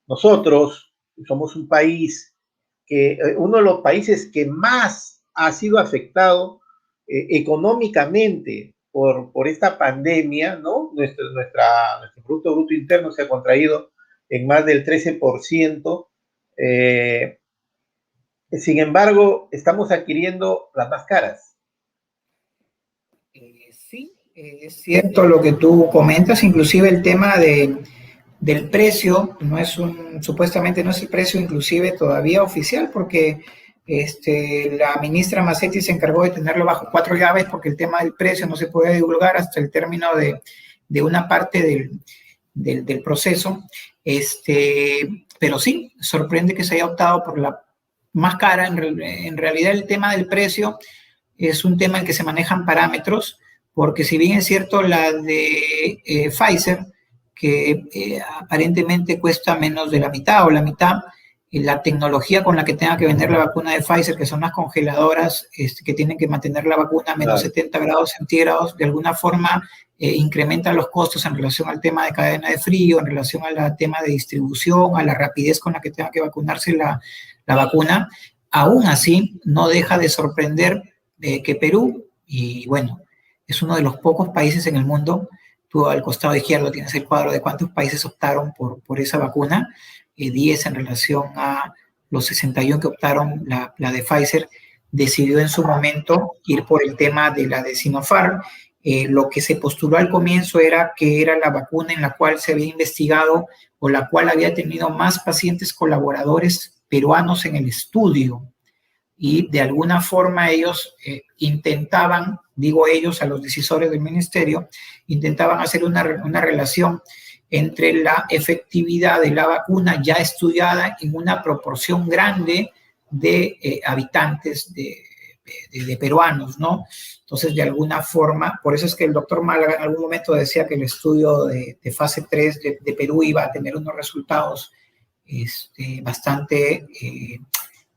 Nosotros somos un país uno de los países que más ha sido afectado económicamente por esta pandemia, ¿no? Nuestro Producto Bruto Interno se ha contraído en más del 13%. Sin embargo, estamos adquiriendo las más caras. Sí, es cierto lo que tú comentas, inclusive el tema del precio, supuestamente no es el precio inclusive todavía oficial, porque la ministra Massetti se encargó de tenerlo bajo 4 llaves porque el tema del precio no se puede divulgar hasta el término de una parte del proceso. Pero sí, sorprende que se haya optado por la más cara. En realidad el tema del precio es un tema en que se manejan parámetros, porque si bien es cierto la de Pfizer, que aparentemente cuesta menos de la mitad o la mitad, la tecnología con la que tenga que vender la vacuna de Pfizer, que son las congeladoras que tienen que mantener la vacuna a menos 70 grados centígrados, de alguna forma incrementa los costos en relación al tema de cadena de frío, en relación al tema de distribución, a la rapidez con la que tenga que vacunarse la vacuna. Aún así, no deja de sorprender que Perú, y bueno, es uno de los pocos países en el mundo, tú al costado izquierdo tienes el cuadro de cuántos países optaron por esa vacuna, 10 en relación a los 61 que optaron la de Pfizer, decidió en su momento ir por el tema de la de Sinopharm. Lo que se postuló al comienzo era que era la vacuna en la cual se había investigado o la cual había tenido más pacientes colaboradores peruanos en el estudio, y de alguna forma ellos intentaban, digo ellos, a los decisores del ministerio, intentaban hacer una relación entre la efectividad de la vacuna ya estudiada en una proporción grande de habitantes de peruanos, ¿no? Entonces, de alguna forma, por eso es que el doctor Málaga en algún momento decía que el estudio de fase 3 de Perú iba a tener unos resultados bastante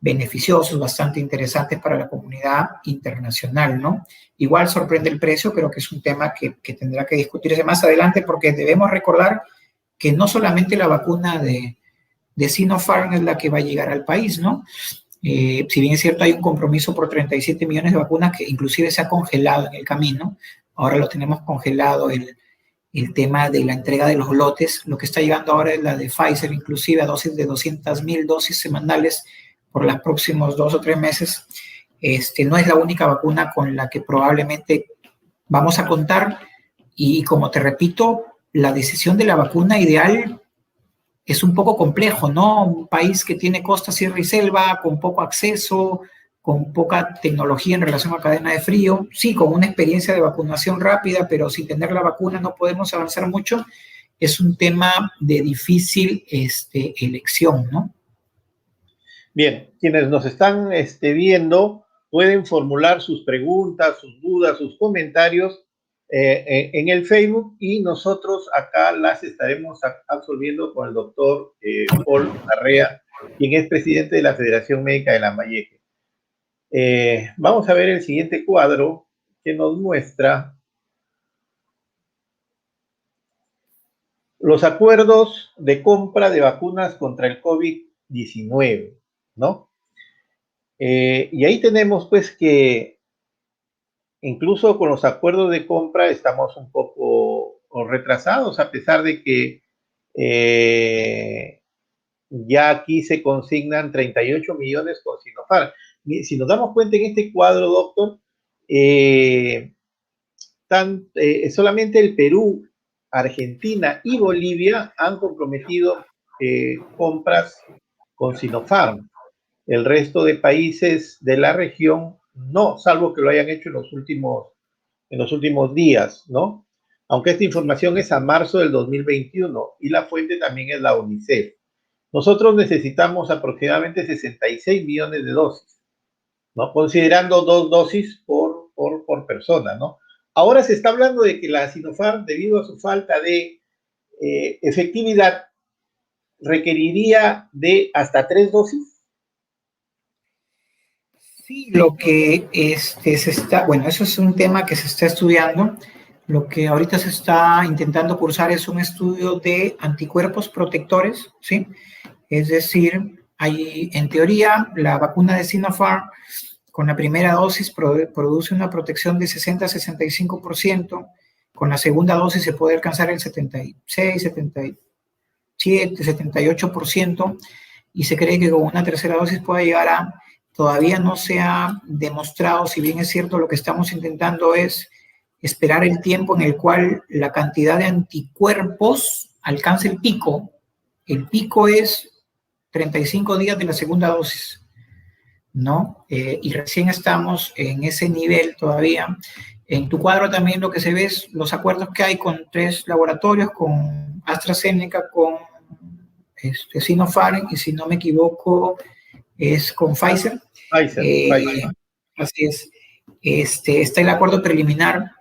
beneficiosos, bastante interesantes para la comunidad internacional, ¿no? Igual sorprende el precio, creo que es un tema que tendrá que discutirse más adelante, porque debemos recordar que no solamente la vacuna de Sinopharm es la que va a llegar al país, ¿no? Si bien es cierto, hay un compromiso por 37 millones de vacunas que inclusive se ha congelado en el camino, ahora lo tenemos congelado el tema de la entrega de los lotes. Lo que está llegando ahora es la de Pfizer, inclusive a dosis de 200.000 dosis semanales por los próximos 2 o 3 meses. No es la única vacuna con la que probablemente vamos a contar, y como te repito, la decisión de la vacuna ideal es un poco complejo, ¿no? Un país que tiene costa, sierra y selva, con poco acceso, con poca tecnología en relación a cadena de frío, sí, con una experiencia de vacunación rápida, pero sin tener la vacuna no podemos avanzar mucho. Es un tema de difícil elección, ¿no? Bien, quienes nos están viendo pueden formular sus preguntas, sus dudas, sus comentarios en el Facebook, y nosotros acá las estaremos absolviendo con el doctor Paul Larrea, quien es presidente de la Federación Médica de Lambayeque. Vamos a ver el siguiente cuadro que nos muestra los acuerdos de compra de vacunas contra el COVID-19, ¿no? Y ahí tenemos pues que incluso con los acuerdos de compra estamos un poco retrasados, a pesar de que ya aquí se consignan 38 millones con Sinopharm. Si nos damos cuenta en este cuadro, doctor, solamente el Perú, Argentina y Bolivia han comprometido compras con Sinopharm. El resto de países de la región no, salvo que lo hayan hecho en los últimos días, ¿no? Aunque esta información es a marzo del 2021 y la fuente también es la UNICEF. Nosotros necesitamos aproximadamente 66 millones de dosis, ¿no? Considerando 2 dosis por persona, ¿no? Ahora se está hablando de que la Sinopharm, debido a su falta de efectividad, requeriría de hasta 3 dosis. Sí, lo que bueno, eso es un tema que se está estudiando. Lo que ahorita se está intentando cursar es un estudio de anticuerpos protectores, ¿sí? Es decir, en teoría, la vacuna de Sinopharm, con la primera dosis produce una protección de 60-65%, con la segunda dosis se puede alcanzar el 76, 77, 78%, y se cree que con una tercera dosis puede llegar a... Todavía no se ha demostrado, si bien es cierto, lo que estamos intentando es esperar el tiempo en el cual la cantidad de anticuerpos alcance el pico. El pico es 35 días de la segunda dosis, ¿no? Y recién estamos en ese nivel todavía. En tu cuadro también lo que se ve es los acuerdos que hay con 3 laboratorios, con AstraZeneca, con Sinopharm, y si no me equivoco es con Pfizer. Pfizer. Así es. Está el acuerdo preliminar.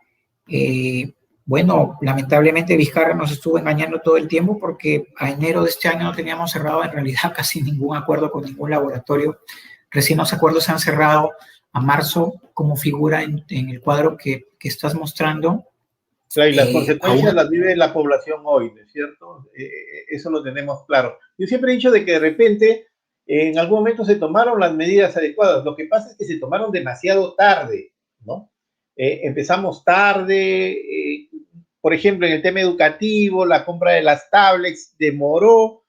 Bueno, lamentablemente Vizcarra nos estuvo engañando todo el tiempo porque a enero de este año no teníamos cerrado en realidad casi ningún acuerdo con ningún laboratorio. Recién los acuerdos se han cerrado a marzo, como figura en el cuadro que estás mostrando. Claro, y las consecuencias las vive la población hoy, ¿no es cierto? Eso lo tenemos claro. Yo siempre he dicho de que de repente en algún momento se tomaron las medidas adecuadas. Lo que pasa es que se tomaron demasiado tarde, ¿no? Empezamos tarde, por ejemplo, en el tema educativo, la compra de las tablets demoró,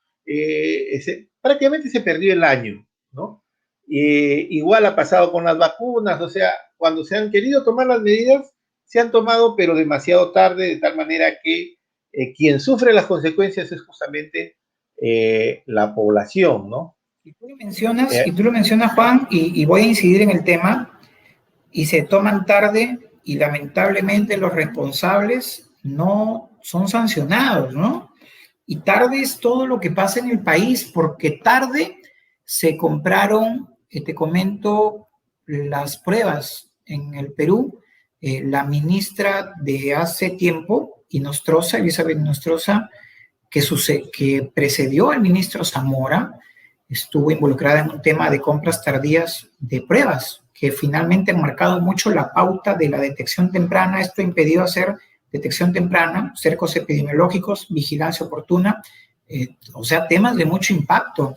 prácticamente se perdió el año, ¿no? Igual ha pasado con las vacunas, o sea, cuando se han querido tomar las medidas, se han tomado, pero demasiado tarde, de tal manera que quien sufre las consecuencias es justamente la población, ¿no? Y tú lo mencionas, Juan, y voy a incidir en el tema, y se toman tarde, y lamentablemente los responsables no son sancionados, ¿no? Y tarde es todo lo que pasa en el país, porque tarde se compraron, te comento, las pruebas en el Perú. La ministra de hace tiempo, Elizabeth Nostroza, que precedió al ministro Zamora, estuvo involucrada en un tema de compras tardías de pruebas, que finalmente han marcado mucho la pauta de la detección temprana. Esto impidió hacer detección temprana, cercos epidemiológicos, vigilancia oportuna, o sea, temas de mucho impacto.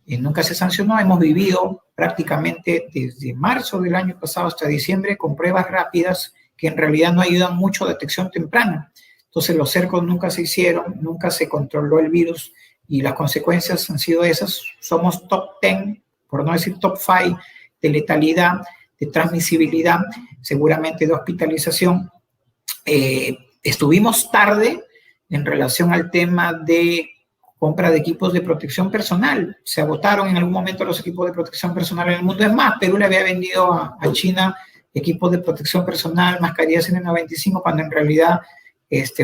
Nunca se sancionó. Hemos vivido prácticamente desde marzo del año pasado hasta diciembre con pruebas rápidas que en realidad no ayudan mucho a detección temprana. Entonces los cercos nunca se hicieron, nunca se controló el virus y las consecuencias han sido esas. Somos top 10, por no decir top 5, de letalidad, de transmisibilidad, seguramente de hospitalización. Estuvimos tarde en relación al tema de compra de equipos de protección personal. Se agotaron en algún momento los equipos de protección personal en el mundo. Es más, Perú le había vendido a China equipos de protección personal, mascarillas N95, cuando en realidad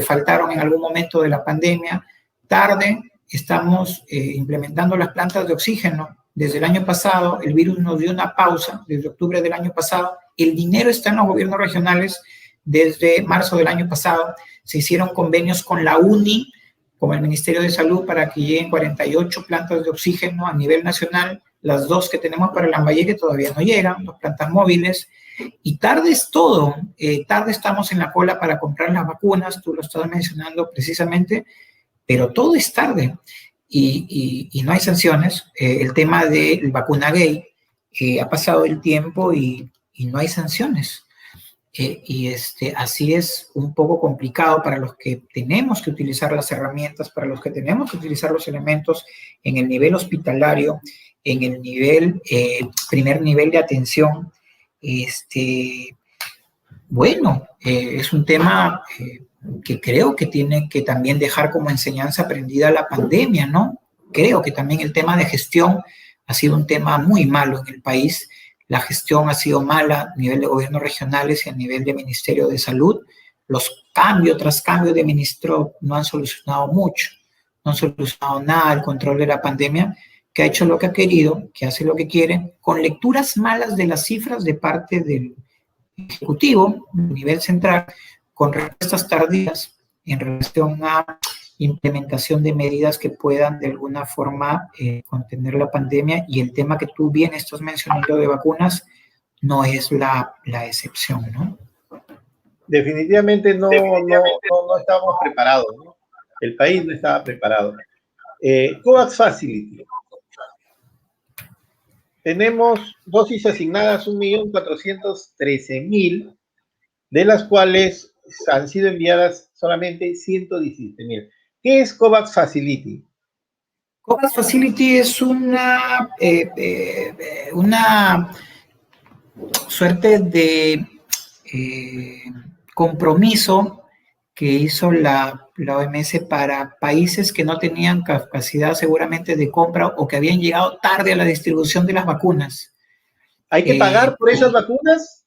faltaron en algún momento de la pandemia. Tarde estamos implementando las plantas de oxígeno. Desde el año pasado, el virus nos dio una pausa, desde octubre del año pasado. El dinero está en los gobiernos regionales desde marzo del año pasado. Se hicieron convenios con la UNI, con el Ministerio de Salud, para que lleguen 48 plantas de oxígeno a nivel nacional. Las 2 que tenemos para Lambayeque todavía no llegan, 2 plantas móviles. Y tarde es todo. Tarde estamos en la cola para comprar las vacunas, tú lo estás mencionando precisamente, pero todo es tarde. Y no hay sanciones. El tema del vacuna gay, ha pasado el tiempo y no hay sanciones. Así es un poco complicado para los que tenemos que utilizar las herramientas, para los que tenemos que utilizar los elementos en el nivel hospitalario, en el nivel, primer nivel de atención. Bueno, es un tema que creo que tiene que también dejar como enseñanza aprendida la pandemia, ¿no? Creo que también el tema de gestión ha sido un tema muy malo en el país. La gestión ha sido mala a nivel de gobiernos regionales y a nivel de Ministerio de Salud. Los cambios tras cambios de ministro no han solucionado mucho, no han solucionado nada el control de la pandemia, que ha hecho lo que ha querido, que hace lo que quiere, con lecturas malas de las cifras de parte del Ejecutivo, a nivel central, con respuestas tardías en relación a implementación de medidas que puedan de alguna forma contener la pandemia, y el tema que tú bien estás mencionando de vacunas no es la excepción, ¿no? Definitivamente no estábamos preparados, ¿no? El país no estaba preparado. COVAX Facility. Tenemos dosis asignadas 1.413.000, de las cuales han sido enviadas solamente 117.000. ¿Qué es COVAX Facility? COVAX Facility es una suerte de compromiso que hizo la OMS para países que no tenían capacidad seguramente de compra o que habían llegado tarde a la distribución de las vacunas. ¿Hay que pagar por esas vacunas?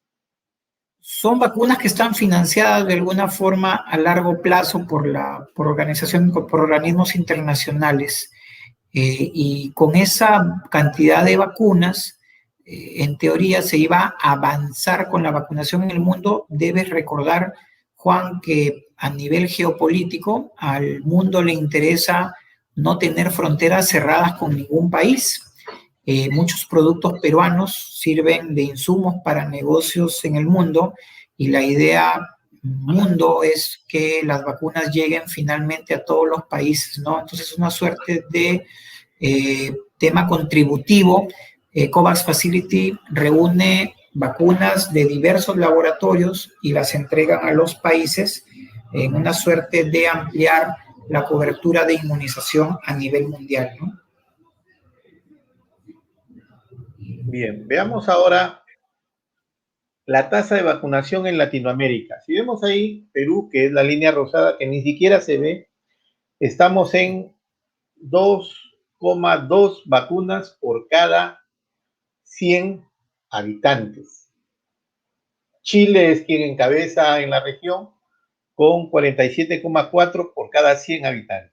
Son vacunas que están financiadas de alguna forma a largo plazo por organismos internacionales. Y con esa cantidad de vacunas, en teoría se iba a avanzar con la vacunación en el mundo. Debes recordar, Juan, que a nivel geopolítico, al mundo le interesa no tener fronteras cerradas con ningún país. Muchos productos peruanos sirven de insumos para negocios en el mundo y la idea mundo es que las vacunas lleguen finalmente a todos los países, ¿no? Entonces es una suerte de tema contributivo. COVAX Facility reúne vacunas de diversos laboratorios y las entregan a los países en una suerte de ampliar la cobertura de inmunización a nivel mundial, ¿no? Bien, veamos ahora la tasa de vacunación en Latinoamérica. Si vemos ahí Perú, que es la línea rosada que ni siquiera se ve, estamos en 2,2 vacunas por cada 100 habitantes. Chile es quien encabeza en la región con 47,4 por cada 100 habitantes.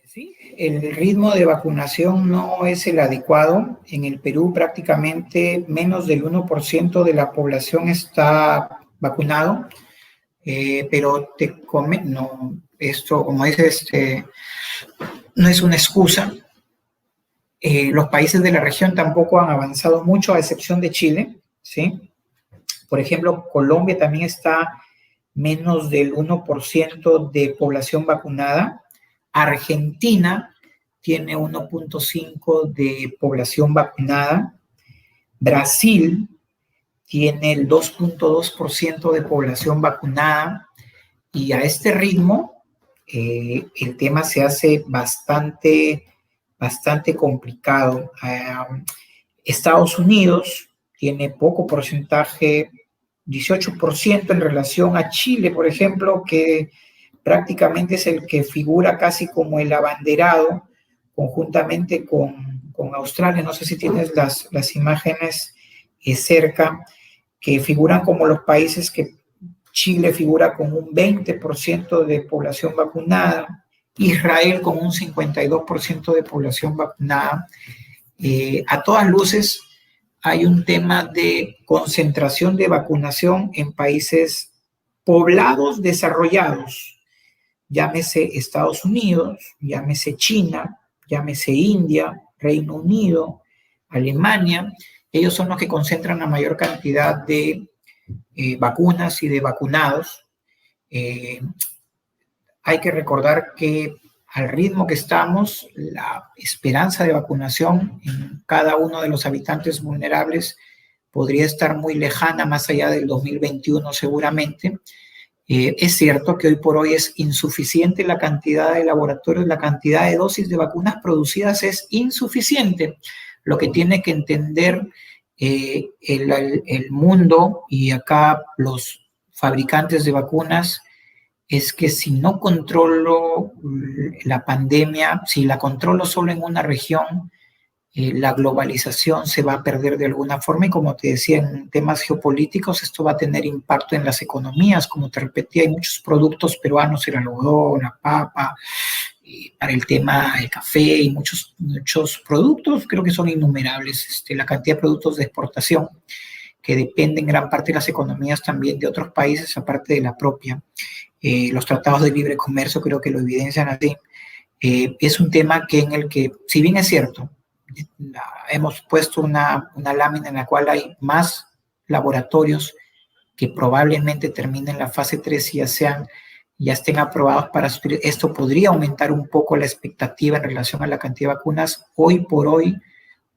Sí, el ritmo de vacunación no es el adecuado. En el Perú prácticamente menos del 1% de la población está vacunado, pero no, esto, como dices, no es una excusa. Los países de la región tampoco han avanzado mucho, a excepción de Chile, ¿sí? Por ejemplo, Colombia también está menos del 1% de población vacunada. Argentina tiene 1.5 de población vacunada. Brasil tiene el 2.2% de población vacunada. Y a este ritmo, el tema se hace bastante complicado. Estados Unidos tiene poco porcentaje, 18% en relación a Chile, por ejemplo, que prácticamente es el que figura casi como el abanderado, conjuntamente con Australia. No sé si tienes las imágenes cerca, que figuran como los países que Chile figura con un 20% de población vacunada, Israel con un 52% de población vacunada. A todas luces hay un tema de concentración de vacunación en países poblados desarrollados, llámese Estados Unidos, llámese China, llámese India, Reino Unido, Alemania. Ellos son los que concentran la mayor cantidad de vacunas y de vacunados. Hay que recordar que al ritmo que estamos, la esperanza de vacunación en cada uno de los habitantes vulnerables podría estar muy lejana, más allá del 2021 seguramente. Es cierto que hoy por hoy es insuficiente la cantidad de laboratorios, la cantidad de dosis de vacunas producidas es insuficiente. Lo que tiene que entender el mundo y acá los fabricantes de vacunas es que si no controlo la pandemia, si la controlo solo en una región, la globalización se va a perder de alguna forma y como te decía, en temas geopolíticos esto va a tener impacto en las economías. Como te repetí, hay muchos productos peruanos, el algodón, la papa, para el tema del café y muchos productos, creo que son innumerables, la cantidad de productos de exportación que dependen gran parte de las economías también de otros países, aparte de la propia. Los tratados de libre comercio creo que lo evidencian así. Es un tema en el que, si bien es cierto, hemos puesto una lámina en la cual hay más laboratorios que probablemente terminen la fase 3 y ya estén aprobados para subir. Esto podría aumentar un poco la expectativa en relación a la cantidad de vacunas. Hoy por hoy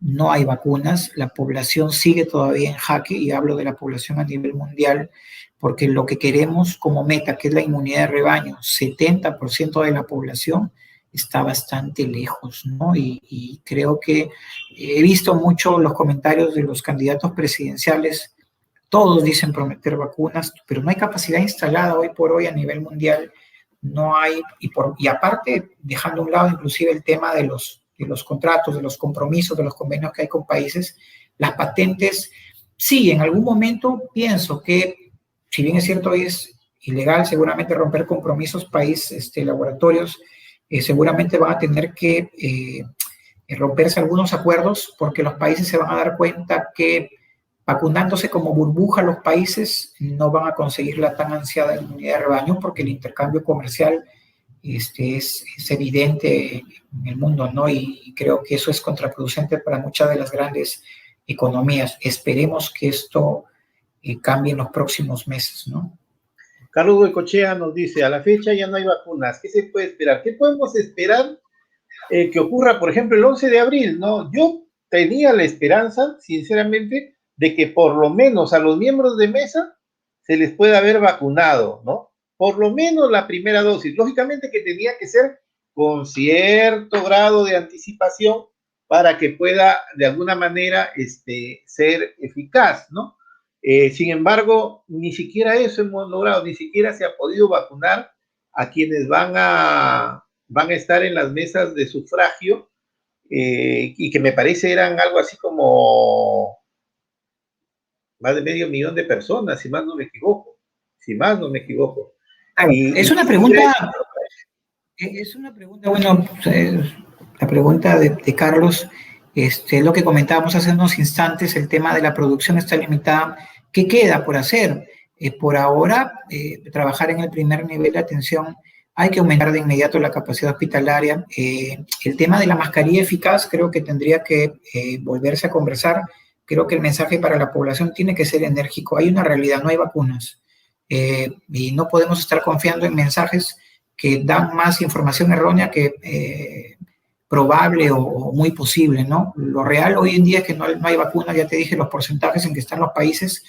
no hay vacunas, la población sigue todavía en jaque, y hablo de la población a nivel mundial, porque lo que queremos como meta, que es la inmunidad de rebaño, 70% de la población, está bastante lejos, ¿no? Y creo que he visto mucho los comentarios de los candidatos presidenciales, todos dicen prometer vacunas, pero no hay capacidad instalada hoy por hoy a nivel mundial, no hay, y aparte, dejando a un lado inclusive el tema de los contratos, de los compromisos, de los convenios que hay con países, las patentes, sí, en algún momento pienso que, si bien es cierto hoy es ilegal seguramente romper compromisos laboratorios, seguramente van a tener que romperse algunos acuerdos porque los países se van a dar cuenta que vacunándose como burbuja los países no van a conseguir la tan ansiada inmunidad de rebaño porque el intercambio comercial es evidente en el mundo, ¿no? Y creo que eso es contraproducente para muchas de las grandes economías. Esperemos que esto cambie en los próximos meses, ¿no? Carlos Goicoechea nos dice, a la fecha ya no hay vacunas, ¿qué se puede esperar? ¿Qué podemos esperar que ocurra, por ejemplo, el 11 de abril, ¿no? Yo tenía la esperanza, sinceramente, de que por lo menos a los miembros de mesa se les pueda haber vacunado, ¿no? Por lo menos la primera dosis. Lógicamente que tenía que ser con cierto grado de anticipación para que pueda de alguna manera ser eficaz, ¿no? Sin embargo, ni siquiera eso hemos logrado, ni siquiera se ha podido vacunar a quienes van a estar en las mesas de sufragio, y que me parece eran algo así como más de 500,000 de personas, si más no me equivoco, si más no me equivoco. Claro, es una pregunta, bueno, la pregunta de Carlos, lo que comentábamos hace unos instantes, el tema de la producción está limitada. ¿Qué queda por hacer? Por ahora, trabajar en el primer nivel de atención. Hay que aumentar de inmediato la capacidad hospitalaria. El tema de la mascarilla eficaz creo que tendría que volverse a conversar. Creo que el mensaje para la población tiene que ser enérgico. Hay una realidad, no hay vacunas. Y no podemos estar confiando en mensajes que dan más información errónea que probable o muy posible, ¿no? Lo real hoy en día es que no hay vacunas, ya te dije los porcentajes en que están los países,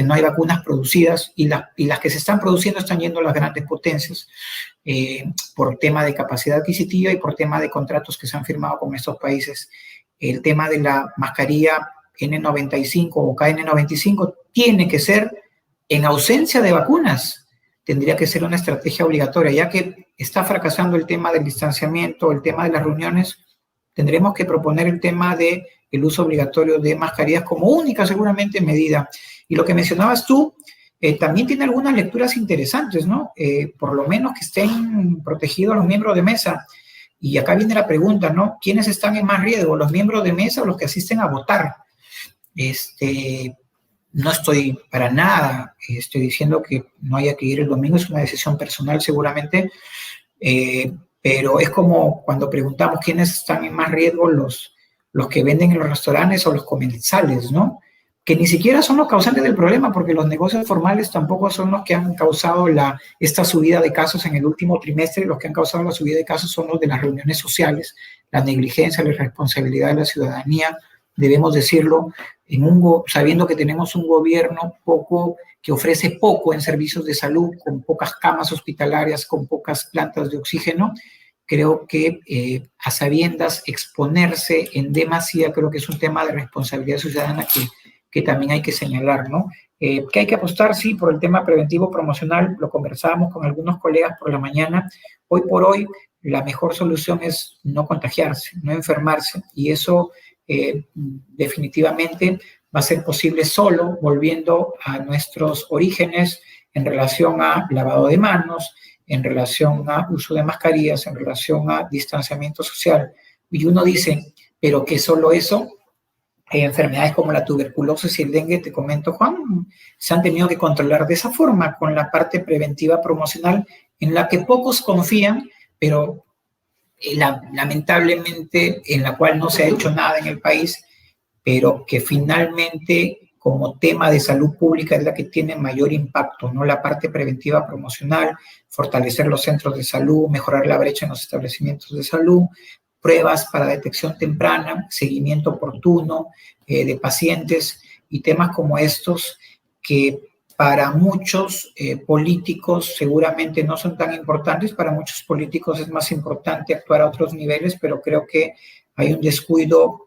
no hay vacunas producidas y las que se están produciendo están yendo a las grandes potencias por tema de capacidad adquisitiva y por tema de contratos que se han firmado con estos países. El tema de la mascarilla N95 o KN95 tiene que ser en ausencia de vacunas. Tendría que ser una estrategia obligatoria, ya que está fracasando el tema del distanciamiento, el tema de las reuniones, tendremos que proponer el tema del uso obligatorio de mascarillas como única seguramente medida. Y lo que mencionabas tú, también tiene algunas lecturas interesantes, ¿no? Por lo menos que estén protegidos los miembros de mesa. Y acá viene la pregunta, ¿no? ¿Quiénes están en más riesgo, los miembros de mesa o los que asisten a votar? No estoy para nada, estoy diciendo que no haya que ir el domingo, es una decisión personal seguramente, pero es como cuando preguntamos quiénes están en más riesgo, los que venden en los restaurantes o los comensales, ¿no? Que ni siquiera son los causantes del problema, porque los negocios formales tampoco son los que han causado esta subida de casos en el último trimestre. Los que han causado la subida de casos son los de las reuniones sociales, la negligencia, la irresponsabilidad de la ciudadanía, debemos decirlo, sabiendo que tenemos un gobierno que ofrece poco en servicios de salud, con pocas camas hospitalarias, con pocas plantas de oxígeno. Creo que a sabiendas exponerse en demasía, creo que es un tema de responsabilidad ciudadana que también hay que señalar, ¿no? Que hay que apostar, sí, por el tema preventivo promocional, lo conversábamos con algunos colegas por la mañana. Hoy por hoy, la mejor solución es no contagiarse, no enfermarse, y eso definitivamente va a ser posible solo volviendo a nuestros orígenes en relación a lavado de manos, en relación a uso de mascarillas, en relación a distanciamiento social. Y uno dice, pero que solo eso, enfermedades como la tuberculosis y el dengue, te comento, Juan, se han tenido que controlar de esa forma, con la parte preventiva promocional, en la que pocos confían, pero lamentablemente en la cual no se ha hecho nada en el país, pero que finalmente como tema de salud pública es la que tiene mayor impacto, ¿no? La parte preventiva promocional, fortalecer los centros de salud, mejorar la brecha en los establecimientos de salud, pruebas para detección temprana, seguimiento oportuno de pacientes y temas como estos que para muchos políticos seguramente no son tan importantes, para muchos políticos es más importante actuar a otros niveles, pero creo que hay un descuido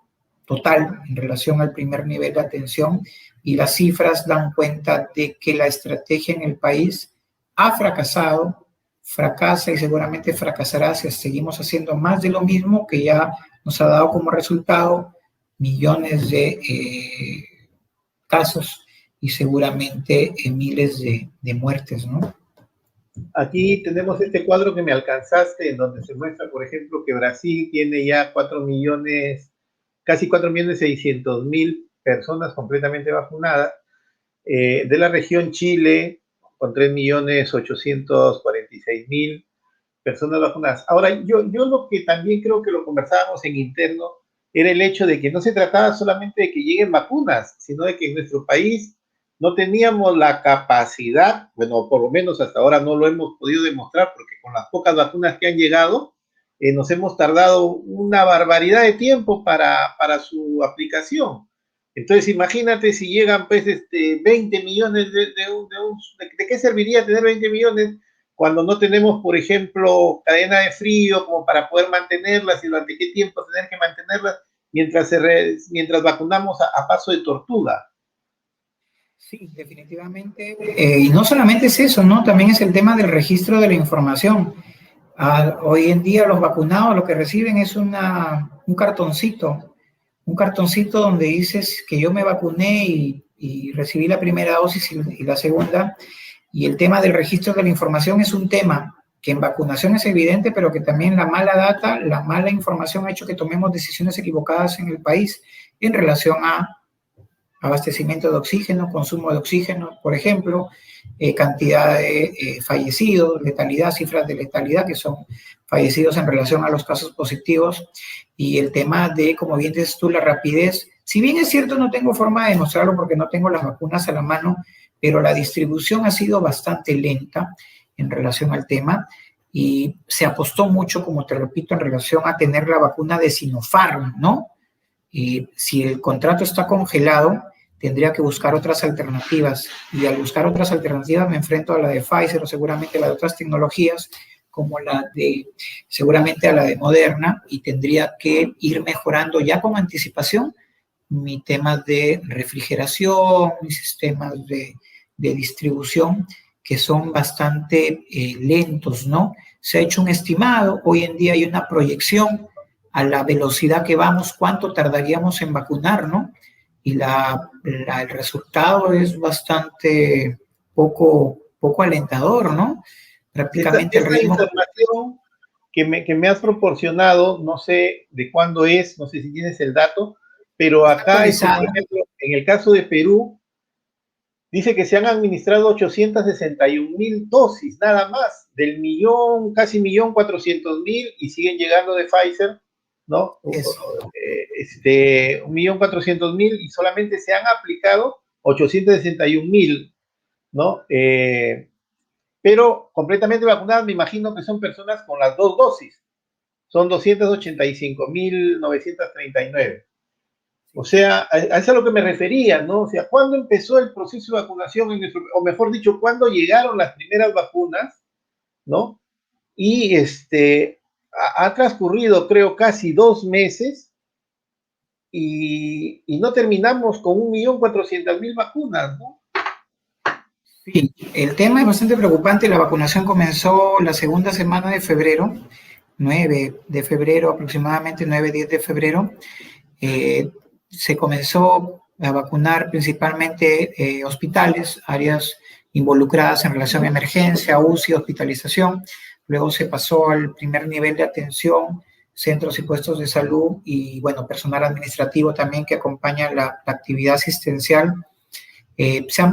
total en relación al primer nivel de atención y las cifras dan cuenta de que la estrategia en el país ha fracasado, fracasa y seguramente fracasará si seguimos haciendo más de lo mismo que ya nos ha dado como resultado millones de casos y seguramente miles de muertes, ¿no? Aquí tenemos este cuadro que me alcanzaste, en donde se muestra, por ejemplo, que Brasil tiene ya 4 millones, casi 4.600.000 personas completamente vacunadas. De la región Chile, con 3.846.000 personas vacunadas. Ahora, yo lo que también creo que lo conversábamos en interno era el hecho de que no se trataba solamente de que lleguen vacunas, sino de que en nuestro país no teníamos la capacidad, bueno, por lo menos hasta ahora no lo hemos podido demostrar, porque con las pocas vacunas que han llegado, nos hemos tardado una barbaridad de tiempo para su aplicación. Entonces, imagínate si llegan pues 20 millones ¿de qué serviría tener 20 millones cuando no tenemos, por ejemplo, cadena de frío como para poder mantenerlas y durante qué tiempo tener que mantenerlas mientras vacunamos a paso de tortuga? Sí, definitivamente. Y no solamente es eso, ¿no? También es el tema del registro de la información. Hoy en día los vacunados lo que reciben es un cartoncito donde dices que yo me vacuné y recibí la primera dosis y la segunda. Y el tema del registro de la información es un tema que en vacunación es evidente, pero que también la mala data, la mala información ha hecho que tomemos decisiones equivocadas en el país en relación a abastecimiento de oxígeno, consumo de oxígeno, por ejemplo, cantidad de fallecidos, letalidad, cifras de letalidad que son fallecidos en relación a los casos positivos, y el tema de, como bien dices tú, la rapidez. Si bien es cierto, no tengo forma de demostrarlo porque no tengo las vacunas a la mano, pero la distribución ha sido bastante lenta en relación al tema y se apostó mucho, como te repito, en relación a tener la vacuna de Sinopharm, ¿no? Y si el contrato está congelado, tendría que buscar otras alternativas. Y al buscar otras alternativas me enfrento a la de Pfizer o seguramente a la de otras tecnologías, como seguramente a la de Moderna, y tendría que ir mejorando ya con anticipación mi tema de refrigeración, mis sistemas de distribución, que son bastante lentos, ¿no? Se ha hecho un estimado, hoy en día hay una proyección a la velocidad que vamos, cuánto tardaríamos en vacunar, ¿no? Y el resultado es bastante poco alentador, ¿no? Prácticamente el ritmo. Información que me has proporcionado, no sé de cuándo es, no sé si tienes el dato, pero acá, por ejemplo, en el caso de Perú, dice que se han administrado 861.000 dosis, nada más, del casi 1.400.000, y siguen llegando de Pfizer, ¿no? 1.400.000 y solamente se han aplicado 861.000, ¿no? Pero completamente vacunadas, me imagino que son personas con las dos dosis. Son 285.939. O sea, a eso es a lo que me refería, ¿no? O sea, ¿cuándo empezó el proceso de vacunación o mejor dicho, cuándo llegaron las primeras vacunas, ¿no? Y ha transcurrido, creo, casi 2 meses y no terminamos con 1.400.000 vacunas, ¿no? Sí, el tema es bastante preocupante. La vacunación comenzó la segunda semana de febrero, 9 de febrero aproximadamente, 9-10 de febrero. Se comenzó a vacunar principalmente hospitales, áreas involucradas en relación a emergencia, UCI, hospitalización. Luego se pasó al primer nivel de atención, centros y puestos de salud y, bueno, personal administrativo también que acompaña la actividad asistencial.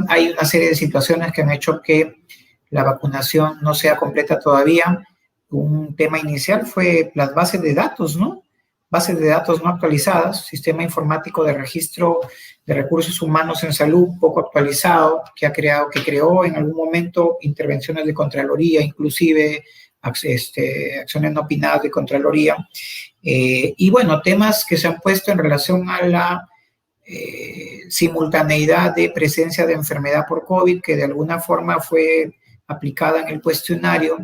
Hay una serie de situaciones que han hecho que la vacunación no sea completa todavía. Un tema inicial fue las bases de datos, ¿no? Bases de datos no actualizadas, sistema informático de registro de recursos humanos en salud poco actualizado, que creó en algún momento intervenciones de Contraloría, inclusive acciones no opinadas de Contraloría. Y bueno, temas que se han puesto en relación a la simultaneidad de presencia de enfermedad por COVID, que de alguna forma fue aplicada en el cuestionario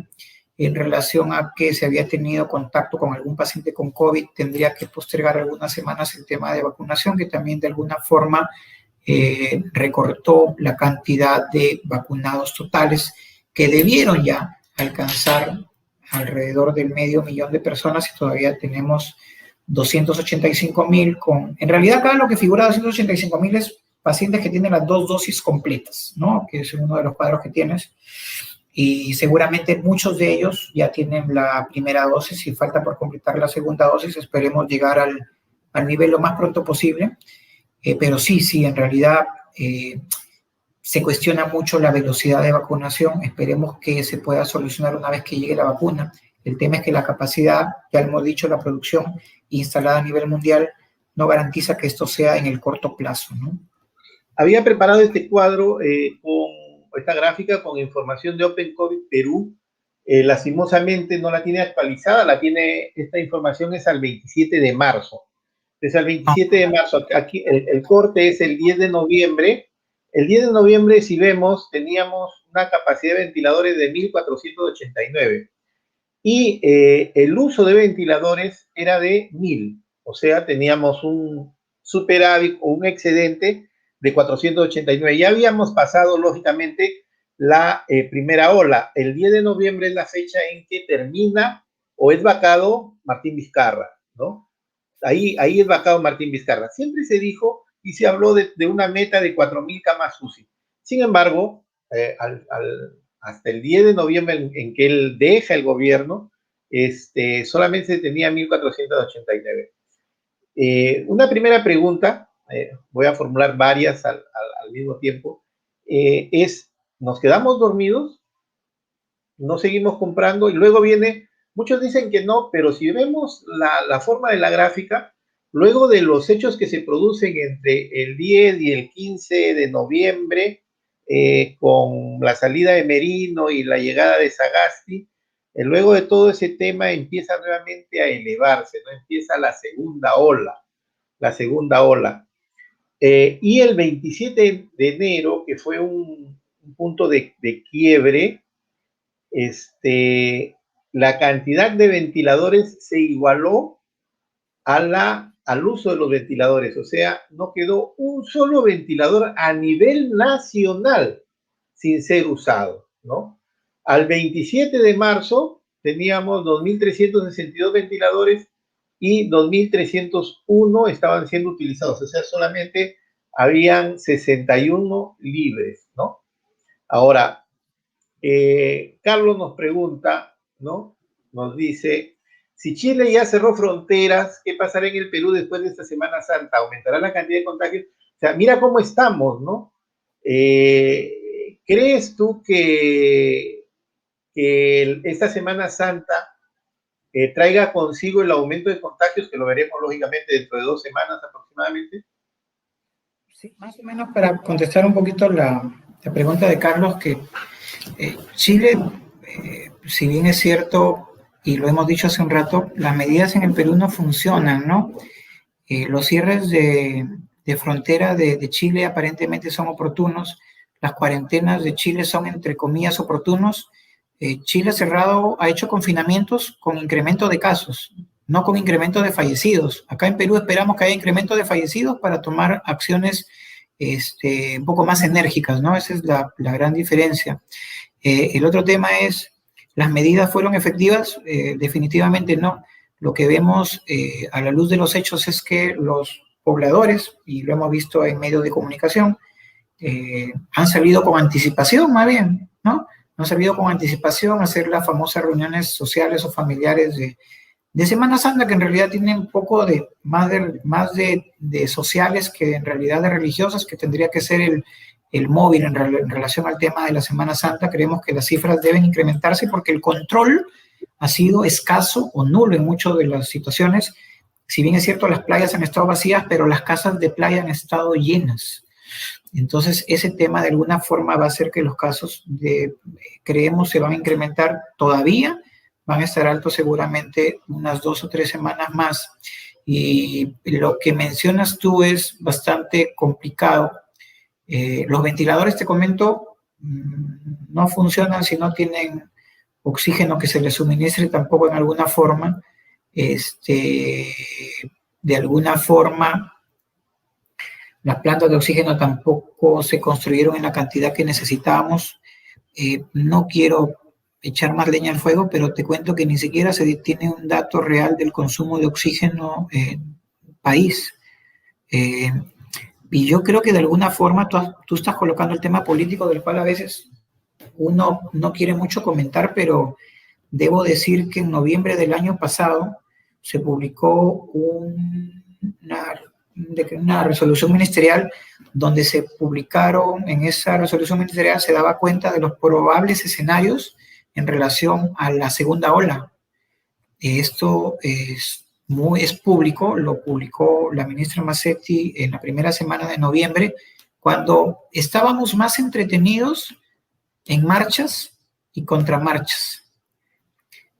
en relación a que se había tenido contacto con algún paciente con COVID, tendría que postergar algunas semanas el tema de vacunación, que también de alguna forma recortó la cantidad de vacunados totales que debieron ya alcanzar alrededor del 500.000 de personas y todavía tenemos 285.000 en realidad acá lo que figura 285.000 es pacientes que tienen las 2 dosis completas, ¿no? Que es uno de los cuadros que tienes. Y seguramente muchos de ellos ya tienen la primera dosis y falta por completar la segunda dosis. Esperemos llegar al nivel lo más pronto posible. pero sí, en realidad se cuestiona mucho la velocidad de vacunación. Esperemos que se pueda solucionar una vez que llegue la vacuna. El tema es que la capacidad, ya hemos dicho, la producción instalada a nivel mundial no garantiza que esto sea en el corto plazo, ¿no? Había preparado este cuadro con esta gráfica con información de Open COVID Perú. Lastimosamente no la tiene actualizada, esta información es al 27 de marzo. Entonces al 27 de marzo, aquí el corte es el 10 de noviembre. El 10 de noviembre, si vemos, teníamos una capacidad de ventiladores de 1.489 y el uso de ventiladores era de 1.000, o sea, teníamos un superávit o un excedente de 489. Ya habíamos pasado, lógicamente, la primera ola. El 10 de noviembre es la fecha en que termina o es vacado Martín Vizcarra, ¿no? Ahí es vacado Martín Vizcarra. Siempre se dijo y se habló de una meta de 4.000 camas UCI. Sin embargo, hasta el 10 de noviembre en que él deja el gobierno, solamente se tenía 1.489. Una primera pregunta, voy a formular varias al mismo tiempo, es, ¿nos quedamos dormidos? ¿No seguimos comprando? Y luego viene, muchos dicen que no, pero si vemos la forma de la gráfica, luego de los hechos que se producen entre el 10 y el 15 de noviembre, con la salida de Merino y la llegada de Sagasti, luego de todo ese tema empieza nuevamente a elevarse, ¿no? Empieza la segunda ola. Y el 27 de enero, que fue un punto de quiebre, la cantidad de ventiladores se igualó al uso de los ventiladores, o sea, no quedó un solo ventilador a nivel nacional sin ser usado, ¿no? Al 27 de marzo teníamos 2.362 ventiladores y 2.301 estaban siendo utilizados, o sea, solamente habían 61 libres, ¿no? Ahora, Carlos nos pregunta, ¿no? Nos dice, si Chile ya cerró fronteras, ¿qué pasará en el Perú después de esta Semana Santa? ¿Aumentará la cantidad de contagios? O sea, mira cómo estamos, ¿no? ¿Crees tú que esta Semana Santa traiga consigo el aumento de contagios, que lo veremos lógicamente dentro de 2 semanas aproximadamente? Sí, más o menos para contestar un poquito la pregunta de Carlos, que Chile, si bien es cierto, y lo hemos dicho hace un rato, las medidas en el Perú no funcionan, ¿no? Los cierres de frontera de Chile aparentemente son oportunos, las cuarentenas de Chile son entre comillas oportunos. Chile cerrado ha hecho confinamientos con incremento de casos, no con incremento de fallecidos. Acá en Perú esperamos que haya incremento de fallecidos para tomar acciones un poco más enérgicas, ¿no? Esa es la gran diferencia. El otro tema es, ¿las medidas fueron efectivas? Definitivamente no. Lo que vemos a la luz de los hechos es que los pobladores, y lo hemos visto en medios de comunicación, han salido con anticipación, más bien, ¿no? Han salido con anticipación a hacer las famosas reuniones sociales o familiares de Semana Santa, que en realidad tienen un poco más de sociales que en realidad de religiosas, que tendría que ser el móvil en relación al tema de la Semana Santa. Creemos que las cifras deben incrementarse porque el control ha sido escaso o nulo en muchas de las situaciones. Si bien es cierto, las playas han estado vacías, pero las casas de playa han estado llenas. Entonces, ese tema de alguna forma va a hacer que los casos, creemos, se van a incrementar todavía, van a estar altos seguramente unas 2 o 3 semanas más. Y lo que mencionas tú es bastante complicado. Los ventiladores, te comento, no funcionan si no tienen oxígeno que se les suministre tampoco en alguna forma. De alguna forma, las plantas de oxígeno tampoco se construyeron en la cantidad que necesitábamos. No quiero echar más leña al fuego, pero te cuento que ni siquiera se tiene un dato real del consumo de oxígeno en el país. Y yo creo que de alguna forma tú estás colocando el tema político, del cual a veces uno no quiere mucho comentar, pero debo decir que en noviembre del año pasado se publicó una resolución ministerial donde se publicaron, en esa resolución ministerial se daba cuenta de los probables escenarios en relación a la segunda ola. Esto es público, lo publicó la ministra Massetti en la primera semana de noviembre, cuando estábamos más entretenidos en marchas y contramarchas,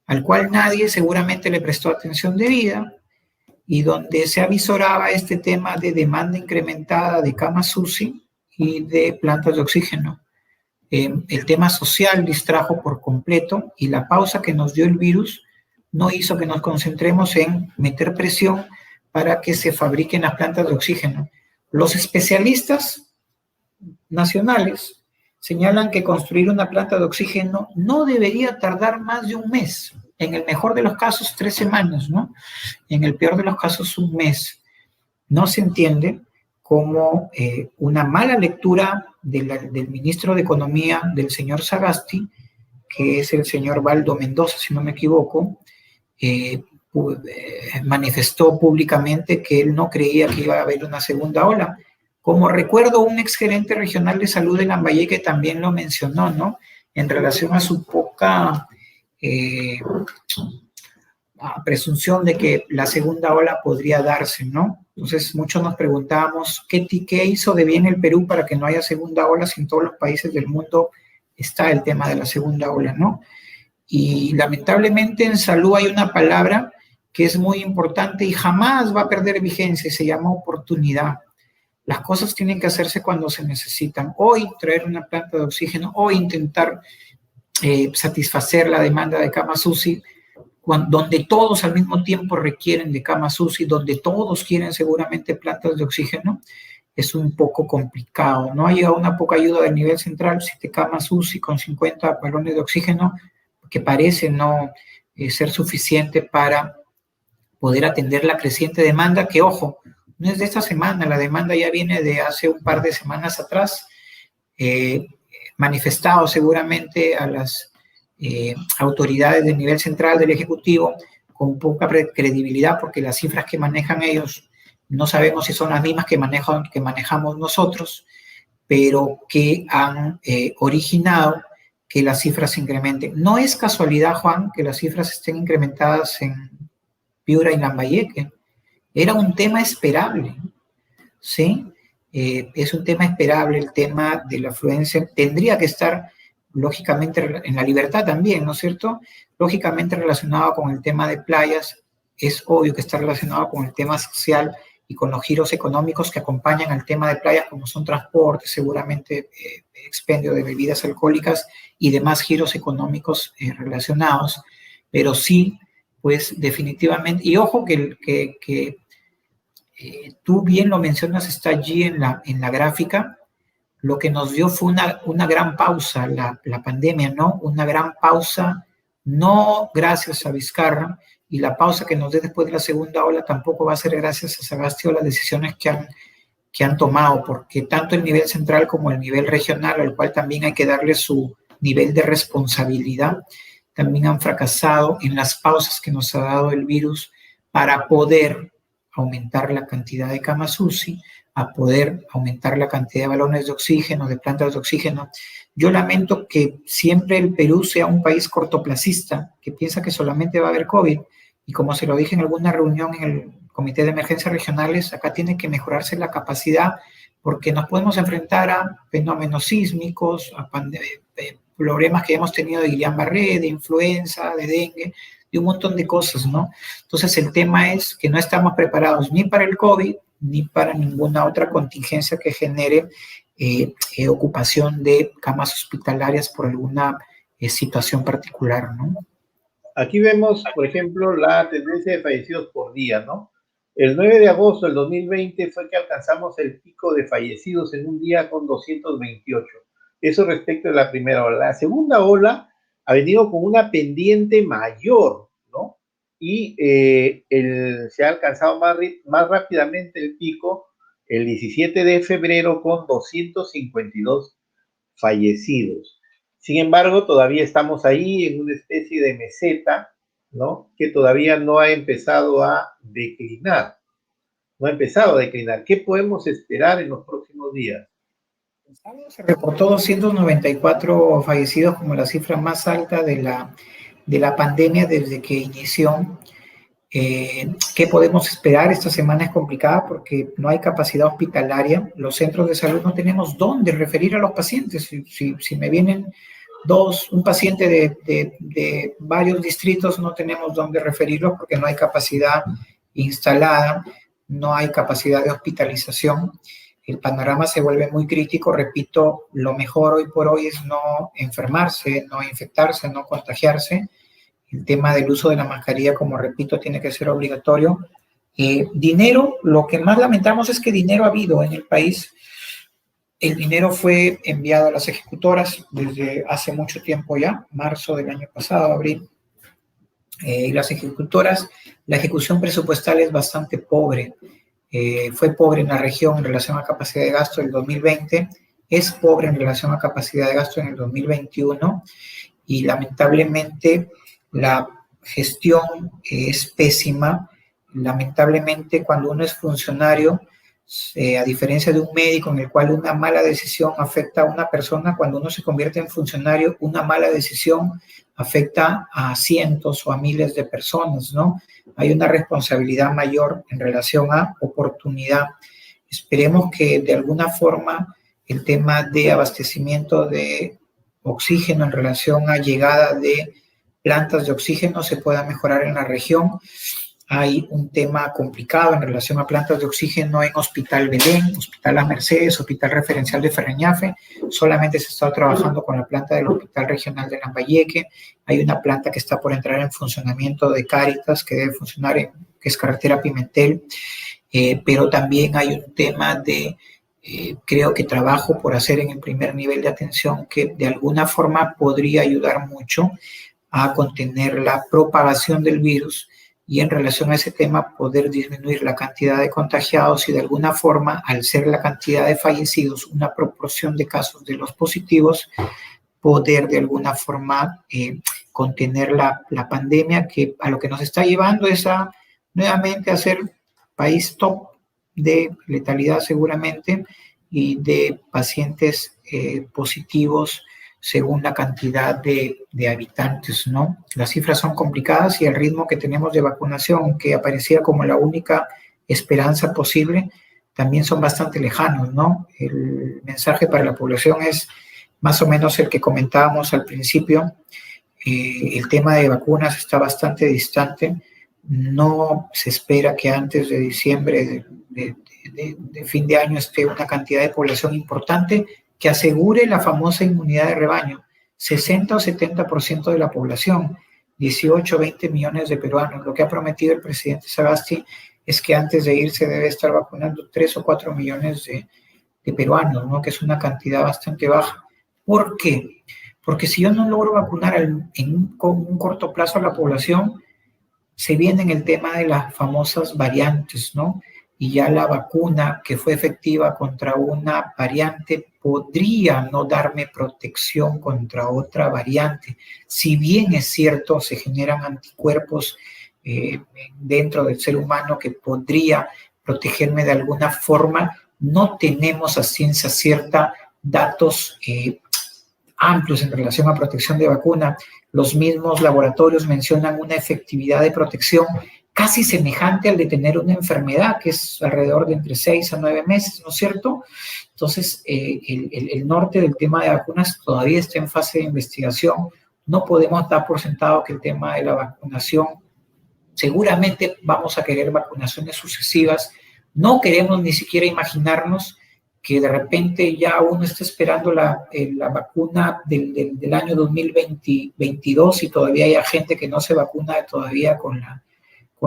al cual nadie seguramente le prestó atención debida, y donde se avisoraba este tema de demanda incrementada de camas UCI y de plantas de oxígeno. El tema social distrajo por completo, y la pausa que nos dio el virus no hizo que nos concentremos en meter presión para que se fabriquen las plantas de oxígeno. Los especialistas nacionales señalan que construir una planta de oxígeno no debería tardar más de un mes. En el mejor de los casos, 3 semanas, ¿no? En el peor de los casos, un mes. No se entiende cómo una mala lectura del ministro de Economía, del señor Sagasti, que es el señor Baldo Mendoza, si no me equivoco, manifestó públicamente que él no creía que iba a haber una segunda ola. Como recuerdo, un exgerente regional de salud de Lambayeque también lo mencionó, ¿no? En relación a su poca presunción de que la segunda ola podría darse, ¿no? Entonces, muchos nos preguntábamos, ¿qué hizo de bien el Perú para que no haya segunda ola si en todos los países del mundo está el tema de la segunda ola, ¿no? Y lamentablemente en salud hay una palabra que es muy importante y jamás va a perder vigencia, y se llama oportunidad. Las cosas tienen que hacerse cuando se necesitan. Hoy traer una planta de oxígeno, hoy intentar satisfacer la demanda de camas UCI, donde todos al mismo tiempo requieren de camas UCI, donde todos quieren seguramente plantas de oxígeno, es un poco complicado. No ha llegado una poca ayuda del nivel central, 7 camas UCI con 50 balones de oxígeno, que parece no ser suficiente para poder atender la creciente demanda, que, ojo, no es de esta semana, la demanda ya viene de hace un par de semanas atrás, manifestado seguramente a las autoridades del nivel central del Ejecutivo con poca credibilidad, porque las cifras que manejan ellos no sabemos si son las mismas que manejamos nosotros, pero que han originado que las cifras se incrementen. No es casualidad, Juan, que las cifras estén incrementadas en Piura y Lambayeque. Era un tema esperable, ¿sí? Es un tema esperable, el tema de la afluencia. Tendría que estar, lógicamente, en la libertad también, ¿no es cierto? Lógicamente relacionado con el tema de playas. Es obvio que está relacionado con el tema social y con los giros económicos que acompañan al tema de playas, como son transporte, seguramente expendio de bebidas alcohólicas y demás giros económicos relacionados. Pero sí, pues definitivamente, y ojo que tú bien lo mencionas, está allí en la gráfica, lo que nos dio fue una gran pausa, la pandemia, ¿no? Una gran pausa, no gracias a Vizcarra, y la pausa que nos dé después de la segunda ola tampoco va a ser gracias a Sagasti o las decisiones que han tomado, porque tanto el nivel central como el nivel regional, al cual también hay que darle su nivel de responsabilidad, también han fracasado en las pausas que nos ha dado el virus para poder aumentar la cantidad de camas UCI, a poder aumentar la cantidad de balones de oxígeno, de plantas de oxígeno. Yo lamento que siempre el Perú sea un país cortoplacista, que piensa que solamente va a haber COVID, y como se lo dije en alguna reunión en el Comité de Emergencias Regionales, acá tiene que mejorarse la capacidad, porque nos podemos enfrentar a fenómenos sísmicos, a problemas que hemos tenido de Guillain-Barré, de influenza, de dengue, de un montón de cosas, ¿no? Entonces el tema es que no estamos preparados ni para el COVID, ni para ninguna otra contingencia que genere ocupación de camas hospitalarias por alguna situación particular, ¿no? Aquí vemos, por ejemplo, la tendencia de fallecidos por día, ¿no? El 9 de agosto del 2020 fue que alcanzamos el pico de fallecidos en un día con 228. Eso respecto a la primera ola. La segunda ola ha venido con una pendiente mayor, ¿no? Y se ha alcanzado más rápidamente el pico el 17 de febrero con 252 fallecidos. Sin embargo, todavía estamos ahí en una especie de meseta, ¿no? Que todavía no ha empezado a declinar, no ha empezado a declinar. ¿Qué podemos esperar en los próximos días? Se reportó 294 fallecidos como la cifra más alta de la pandemia desde que inició. ¿Qué podemos esperar? Esta semana es complicada porque no hay capacidad hospitalaria. Los centros de salud no tenemos dónde referir a los pacientes. Si me vienen un paciente de varios distritos, no tenemos dónde referirlos porque no hay capacidad instalada, no hay capacidad de hospitalización. El panorama se vuelve muy crítico. Repito, lo mejor hoy por hoy es no enfermarse, no infectarse, no contagiarse. El tema del uso de la mascarilla, como repito, tiene que ser obligatorio. Dinero, lo que más lamentamos es que dinero ha habido en el país. El dinero fue enviado a las ejecutoras desde hace mucho tiempo ya, marzo del año pasado, abril. Y las ejecutoras, la ejecución presupuestal es bastante pobre. Fue pobre en la región en relación a capacidad de gasto del 2020, es pobre en relación a capacidad de gasto en el 2021 y lamentablemente la gestión es pésima. Lamentablemente cuando uno es funcionario, a diferencia de un médico en el cual una mala decisión afecta a una persona, cuando uno se convierte en funcionario, una mala decisión afecta a cientos o a miles de personas, ¿no? Hay una responsabilidad mayor en relación a oportunidad. Esperemos que de alguna forma el tema de abastecimiento de oxígeno en relación a llegada de plantas de oxígeno se pueda mejorar en la región. Hay un tema complicado en relación a plantas de oxígeno en Hospital Belén, Hospital Las Mercedes, Hospital Referencial de Ferreñafe. Solamente se está trabajando con la planta del Hospital Regional de Lambayeque. Hay una planta que está por entrar en funcionamiento de Cáritas, que debe funcionar, que es Carretera Pimentel. Pero también hay un tema de, creo que trabajo por hacer en el primer nivel de atención que de alguna forma podría ayudar mucho a contener la propagación del virus y en relación a ese tema poder disminuir la cantidad de contagiados y de alguna forma, al ser la cantidad de fallecidos una proporción de casos de los positivos, poder de alguna forma contener la pandemia, que a lo que nos está llevando es nuevamente a ser país top de letalidad seguramente y de pacientes positivos según la cantidad de habitantes, ¿no? Las cifras son complicadas y el ritmo que tenemos de vacunación, que aparecía como la única esperanza posible, también son bastante lejanos, ¿no? El mensaje para la población es más o menos el que comentábamos al principio. El tema de vacunas está bastante distante. No se espera que antes de diciembre de fin de año esté una cantidad de población importante que asegure la famosa inmunidad de rebaño, 60 o 70% de la población, 18 o 20 millones de peruanos. Lo que ha prometido el presidente Sagasti es que antes de irse debe estar vacunando 3 o 4 millones de peruanos, ¿no? Que es una cantidad bastante baja. ¿Por qué? Porque si yo no logro vacunar con un corto plazo a la población, se viene en el tema de las famosas variantes, ¿no? Y ya la vacuna que fue efectiva contra una variante podría no darme protección contra otra variante. Si bien es cierto, se generan anticuerpos dentro del ser humano que podría protegerme de alguna forma, no tenemos a ciencia cierta datos amplios en relación a protección de vacuna. Los mismos laboratorios mencionan una efectividad de protección casi semejante al de tener una enfermedad, que es alrededor de entre 6 a 9 meses, ¿no es cierto? Entonces, el norte del tema de vacunas todavía está en fase de investigación. No podemos dar por sentado que el tema de la vacunación, seguramente vamos a querer vacunaciones sucesivas. No queremos ni siquiera imaginarnos que de repente ya uno está esperando la vacuna del año 2022 y todavía hay gente que no se vacuna todavía con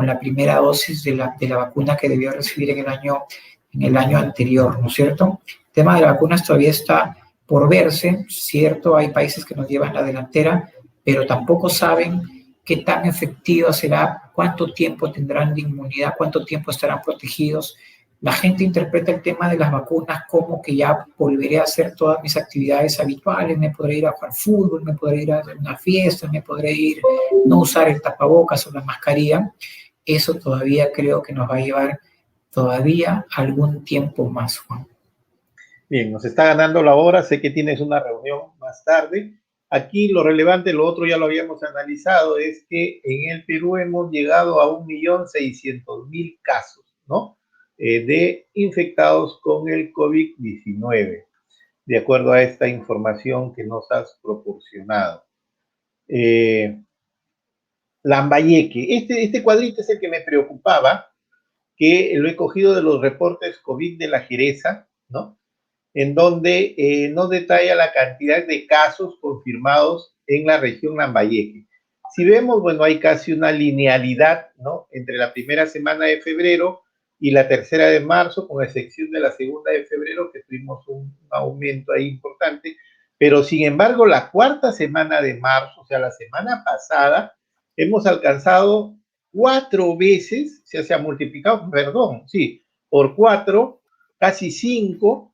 la primera dosis de la vacuna que debió recibir en el año anterior, ¿no es cierto? El tema de las vacunas todavía está por verse, ¿cierto? Hay países que nos llevan la delantera, pero tampoco saben qué tan efectiva será, cuánto tiempo tendrán de inmunidad, cuánto tiempo estarán protegidos. La gente interpreta el tema de las vacunas como que ya volveré a hacer todas mis actividades habituales, me podré ir a jugar fútbol, me podré ir a una fiesta, me podré ir, no usar el tapabocas o la mascarilla. Eso todavía creo que nos va a llevar todavía algún tiempo más, Juan. Bien, nos está ganando la hora, sé que tienes una reunión más tarde. Aquí lo relevante, lo otro ya lo habíamos analizado, es que en el Perú hemos llegado a 1.600.000 casos, ¿no? De infectados con el COVID-19, de acuerdo a esta información que nos has proporcionado. Lambayeque, este cuadrito es el que me preocupaba, que lo he cogido de los reportes COVID de la Jereza, ¿no? En donde nos detalla la cantidad de casos confirmados en la región Lambayeque. Si vemos, bueno, hay casi una linealidad, ¿no? Entre la primera semana de febrero y la tercera de marzo, con excepción de la segunda de febrero, que tuvimos un aumento ahí importante, pero sin embargo, la cuarta semana de marzo, o sea, la semana pasada, hemos alcanzado 4 veces, o sea, se ha multiplicado, perdón, sí, por 4, casi 5,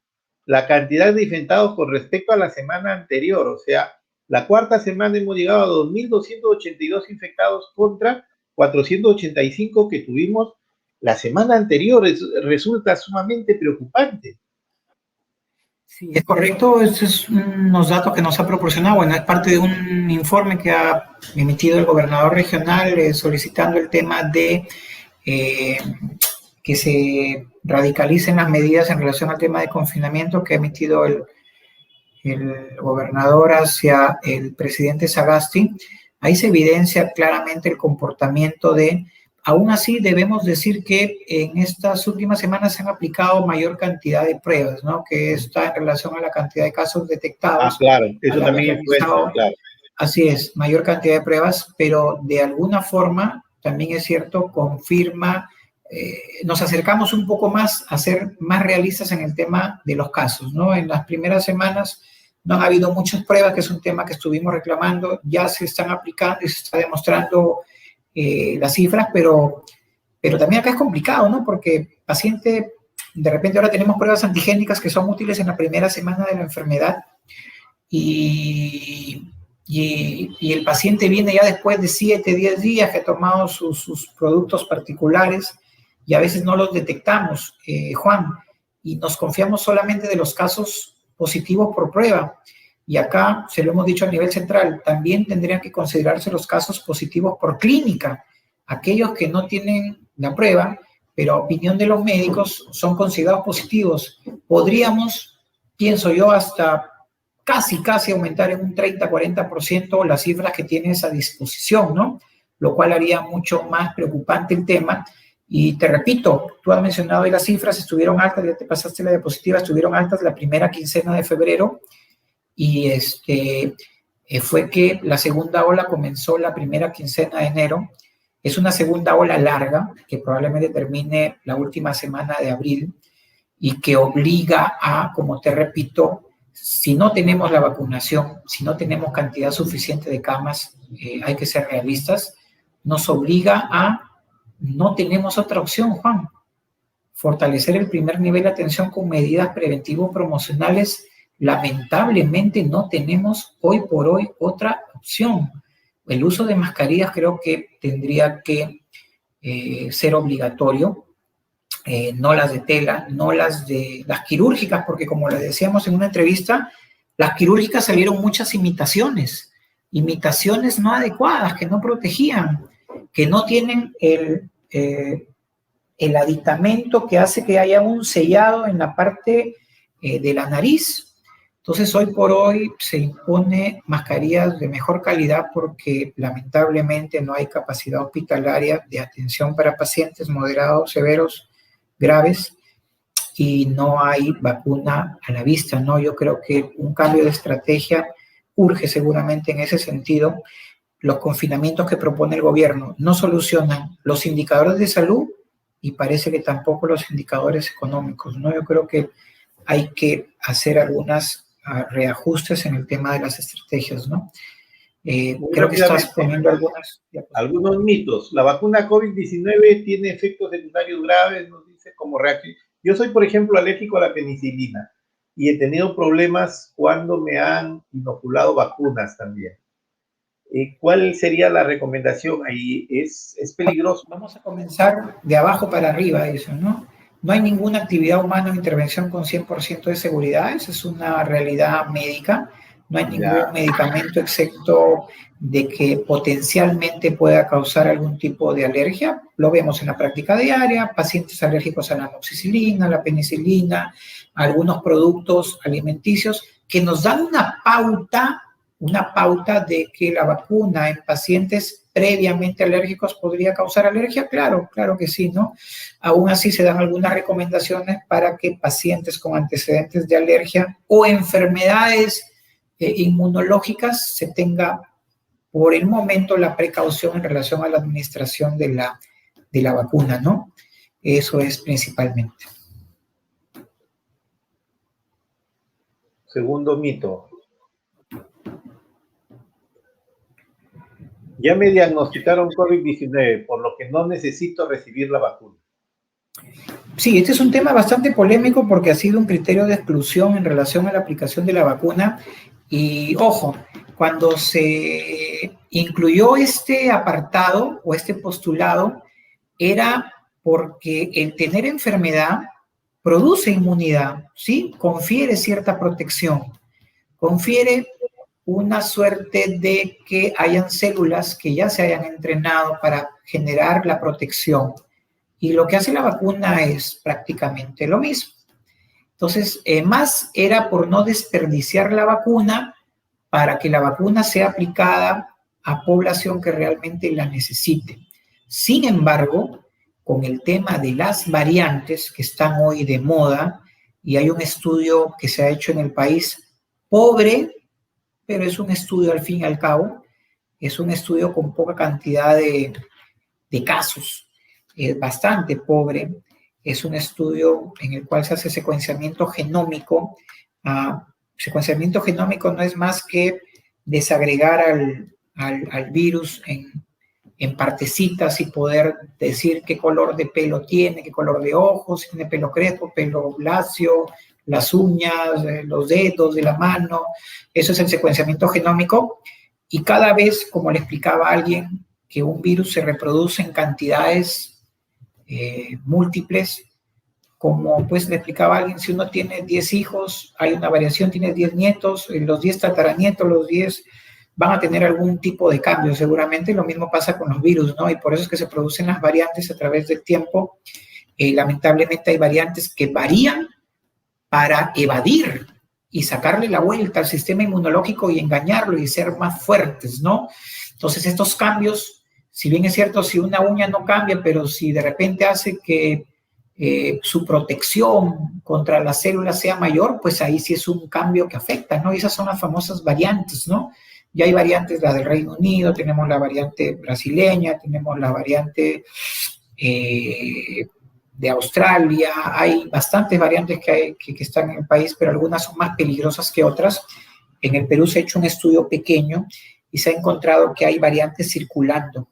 la cantidad de infectados con respecto a la semana anterior. O sea, la cuarta semana hemos llegado a 2.282 infectados contra 485 que tuvimos la semana anterior. Resulta sumamente preocupante. Sí, es correcto. Estos son unos datos que nos ha proporcionado. Bueno, es parte de un informe que ha emitido el gobernador regional solicitando el tema de que se radicalicen las medidas en relación al tema de confinamiento que ha emitido el gobernador hacia el presidente Sagasti. Ahí se evidencia claramente el comportamiento de... Aún así, debemos decir que en estas últimas semanas se han aplicado mayor cantidad de pruebas, ¿no? Que está en relación a la cantidad de casos detectados. Ah, claro, eso también es bueno, claro. Así es, mayor cantidad de pruebas, pero de alguna forma, también es cierto, confirma, nos acercamos un poco más a ser más realistas en el tema de los casos, ¿no? En las primeras semanas no han habido muchas pruebas, que es un tema que estuvimos reclamando, ya se están aplicando y se está demostrando las cifras, pero también acá es complicado, ¿no? Porque paciente, de repente ahora tenemos pruebas antigénicas que son útiles en la primera semana de la enfermedad y el paciente viene ya después de 7, 10 días que ha tomado sus productos particulares y a veces no los detectamos, Juan, y nos confiamos solamente de los casos positivos por prueba. Y acá, se lo hemos dicho a nivel central, también tendrían que considerarse los casos positivos por clínica. Aquellos que no tienen la prueba, pero a opinión de los médicos son considerados positivos. Podríamos, pienso yo, hasta casi aumentar en un 30-40% las cifras que tienes a disposición, ¿no? Lo cual haría mucho más preocupante el tema. Y te repito, tú has mencionado y las cifras estuvieron altas, ya te pasaste la diapositiva, estuvieron altas la primera quincena de febrero y fue que la segunda ola comenzó la primera quincena de enero. Es una segunda ola larga que probablemente termine la última semana de abril y que obliga a, como te repito, si no tenemos la vacunación, si no tenemos cantidad suficiente de camas, hay que ser realistas, nos obliga a, no tenemos otra opción, Juan, fortalecer el primer nivel de atención con medidas preventivo-promocionales. Lamentablemente no tenemos hoy por hoy otra opción. El uso de mascarillas creo que tendría que ser obligatorio, no las de tela, no las quirúrgicas, porque como les decíamos en una entrevista, las quirúrgicas salieron muchas imitaciones no adecuadas, que no protegían, que no tienen el aditamento que hace que haya un sellado en la parte de la nariz. Entonces, hoy por hoy se impone mascarillas de mejor calidad porque lamentablemente no hay capacidad hospitalaria de atención para pacientes moderados, severos, graves, y no hay vacuna a la vista, ¿no? Yo creo que un cambio de estrategia urge seguramente en ese sentido. Los confinamientos que propone el gobierno no solucionan los indicadores de salud y parece que tampoco los indicadores económicos, ¿no? Yo creo que hay que hacer algunas reajustes en el tema de las estrategias, ¿no? Creo que estás poniendo algunos mitos. La vacuna COVID-19 tiene efectos secundarios graves, nos dice, como reacción. Yo soy, por ejemplo, alérgico a la penicilina y he tenido problemas cuando me han inoculado vacunas también. ¿Cuál sería la recomendación ahí? ¿Es peligroso? Vamos a comenzar de abajo para arriba eso, ¿no? No hay ninguna actividad humana o intervención con 100% de seguridad, esa es una realidad médica. No hay ningún medicamento excepto de que potencialmente pueda causar algún tipo de alergia. Lo vemos en la práctica diaria, pacientes alérgicos a la amoxicilina, a la penicilina, a algunos productos alimenticios que nos dan una pauta de que la vacuna en pacientes previamente alérgicos podría causar alergia. Claro, claro que sí, ¿no? Aún así se dan algunas recomendaciones para que pacientes con antecedentes de alergia o enfermedades inmunológicas se tenga por el momento la precaución en relación a la administración de la vacuna, ¿no? Eso es principalmente. Segundo mito. Ya me diagnosticaron COVID-19, por lo que no necesito recibir la vacuna. Sí, este es un tema bastante polémico porque ha sido un criterio de exclusión en relación a la aplicación de la vacuna. Y ojo, cuando se incluyó este apartado o este postulado, era porque el tener enfermedad produce inmunidad, ¿sí? Confiere cierta protección, confiere una suerte de que hayan células que ya se hayan entrenado para generar la protección. Y lo que hace la vacuna es prácticamente lo mismo. Entonces, más era por no desperdiciar la vacuna para que la vacuna sea aplicada a población que realmente la necesite. Sin embargo, con el tema de las variantes que están hoy de moda, y hay un estudio que se ha hecho en el país pobre, pero es un estudio al fin y al cabo, es un estudio con poca cantidad de casos, es bastante pobre, es un estudio en el cual se hace secuenciamiento genómico. Secuenciamiento genómico no es más que desagregar al virus en partecitas y poder decir qué color de pelo tiene, qué color de ojos, si tiene pelo crespo, pelo lacio, las uñas, los dedos de la mano. Eso es el secuenciamiento genómico. Y cada vez, como le explicaba a alguien, que un virus se reproduce en cantidades múltiples, como pues le explicaba a alguien, si uno tiene 10 hijos, hay una variación, tiene 10 nietos, los 10 tataranietos, los 10 van a tener algún tipo de cambio seguramente. Lo mismo pasa con los virus, ¿no? Y por eso es que se producen las variantes a través del tiempo. Lamentablemente hay variantes que varían para evadir y sacarle la vuelta al sistema inmunológico y engañarlo y ser más fuertes, ¿no? Entonces estos cambios, si bien es cierto, si una uña no cambia, pero si de repente hace que su protección contra las células sea mayor, pues ahí sí es un cambio que afecta, ¿no? Y esas son las famosas variantes, ¿no? Ya hay variantes, la del Reino Unido, tenemos la variante brasileña, tenemos la variante de Australia, hay bastantes variantes que están en el país, pero algunas son más peligrosas que otras. En el Perú se ha hecho un estudio pequeño y se ha encontrado que hay variantes circulando.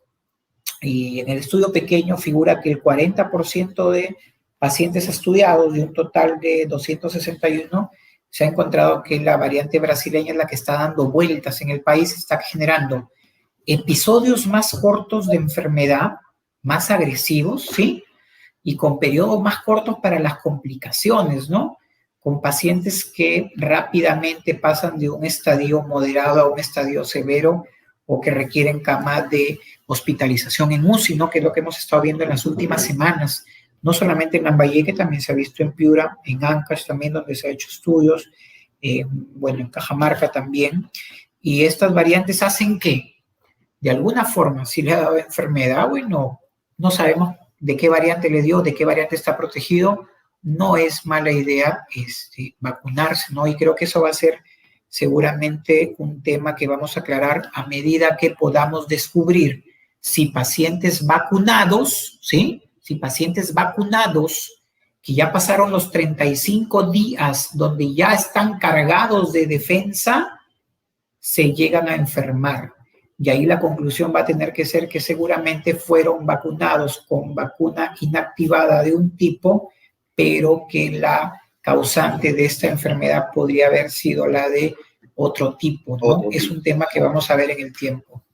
Y en el estudio pequeño figura que el 40% de pacientes estudiados, de un total de 261, se ha encontrado que la variante brasileña es la que está dando vueltas en el país, está generando episodios más cortos de enfermedad, más agresivos, ¿sí? Y con periodos más cortos para las complicaciones, ¿no? Con pacientes que rápidamente pasan de un estadio moderado a un estadio severo o que requieren camas de hospitalización en UCI, ¿no? Que es lo que hemos estado viendo en las últimas semanas, no solamente en Lambayeque, también se ha visto en Piura, en Ancash también, donde se ha hecho estudios, bueno, en Cajamarca también. Y estas variantes hacen que, de alguna forma, si le ha dado enfermedad, bueno, no sabemos de qué variante le dio, de qué variante está protegido, no es mala idea vacunarse, ¿no? Y creo que eso va a ser seguramente un tema que vamos a aclarar a medida que podamos descubrir si pacientes vacunados, ¿sí? Si pacientes vacunados que ya pasaron los 35 días donde ya están cargados de defensa, se llegan a enfermar. Y ahí la conclusión va a tener que ser que seguramente fueron vacunados con vacuna inactivada de un tipo, pero que la causante de esta enfermedad podría haber sido la de otro tipo, ¿no? Es un tema que vamos a ver en el tiempo.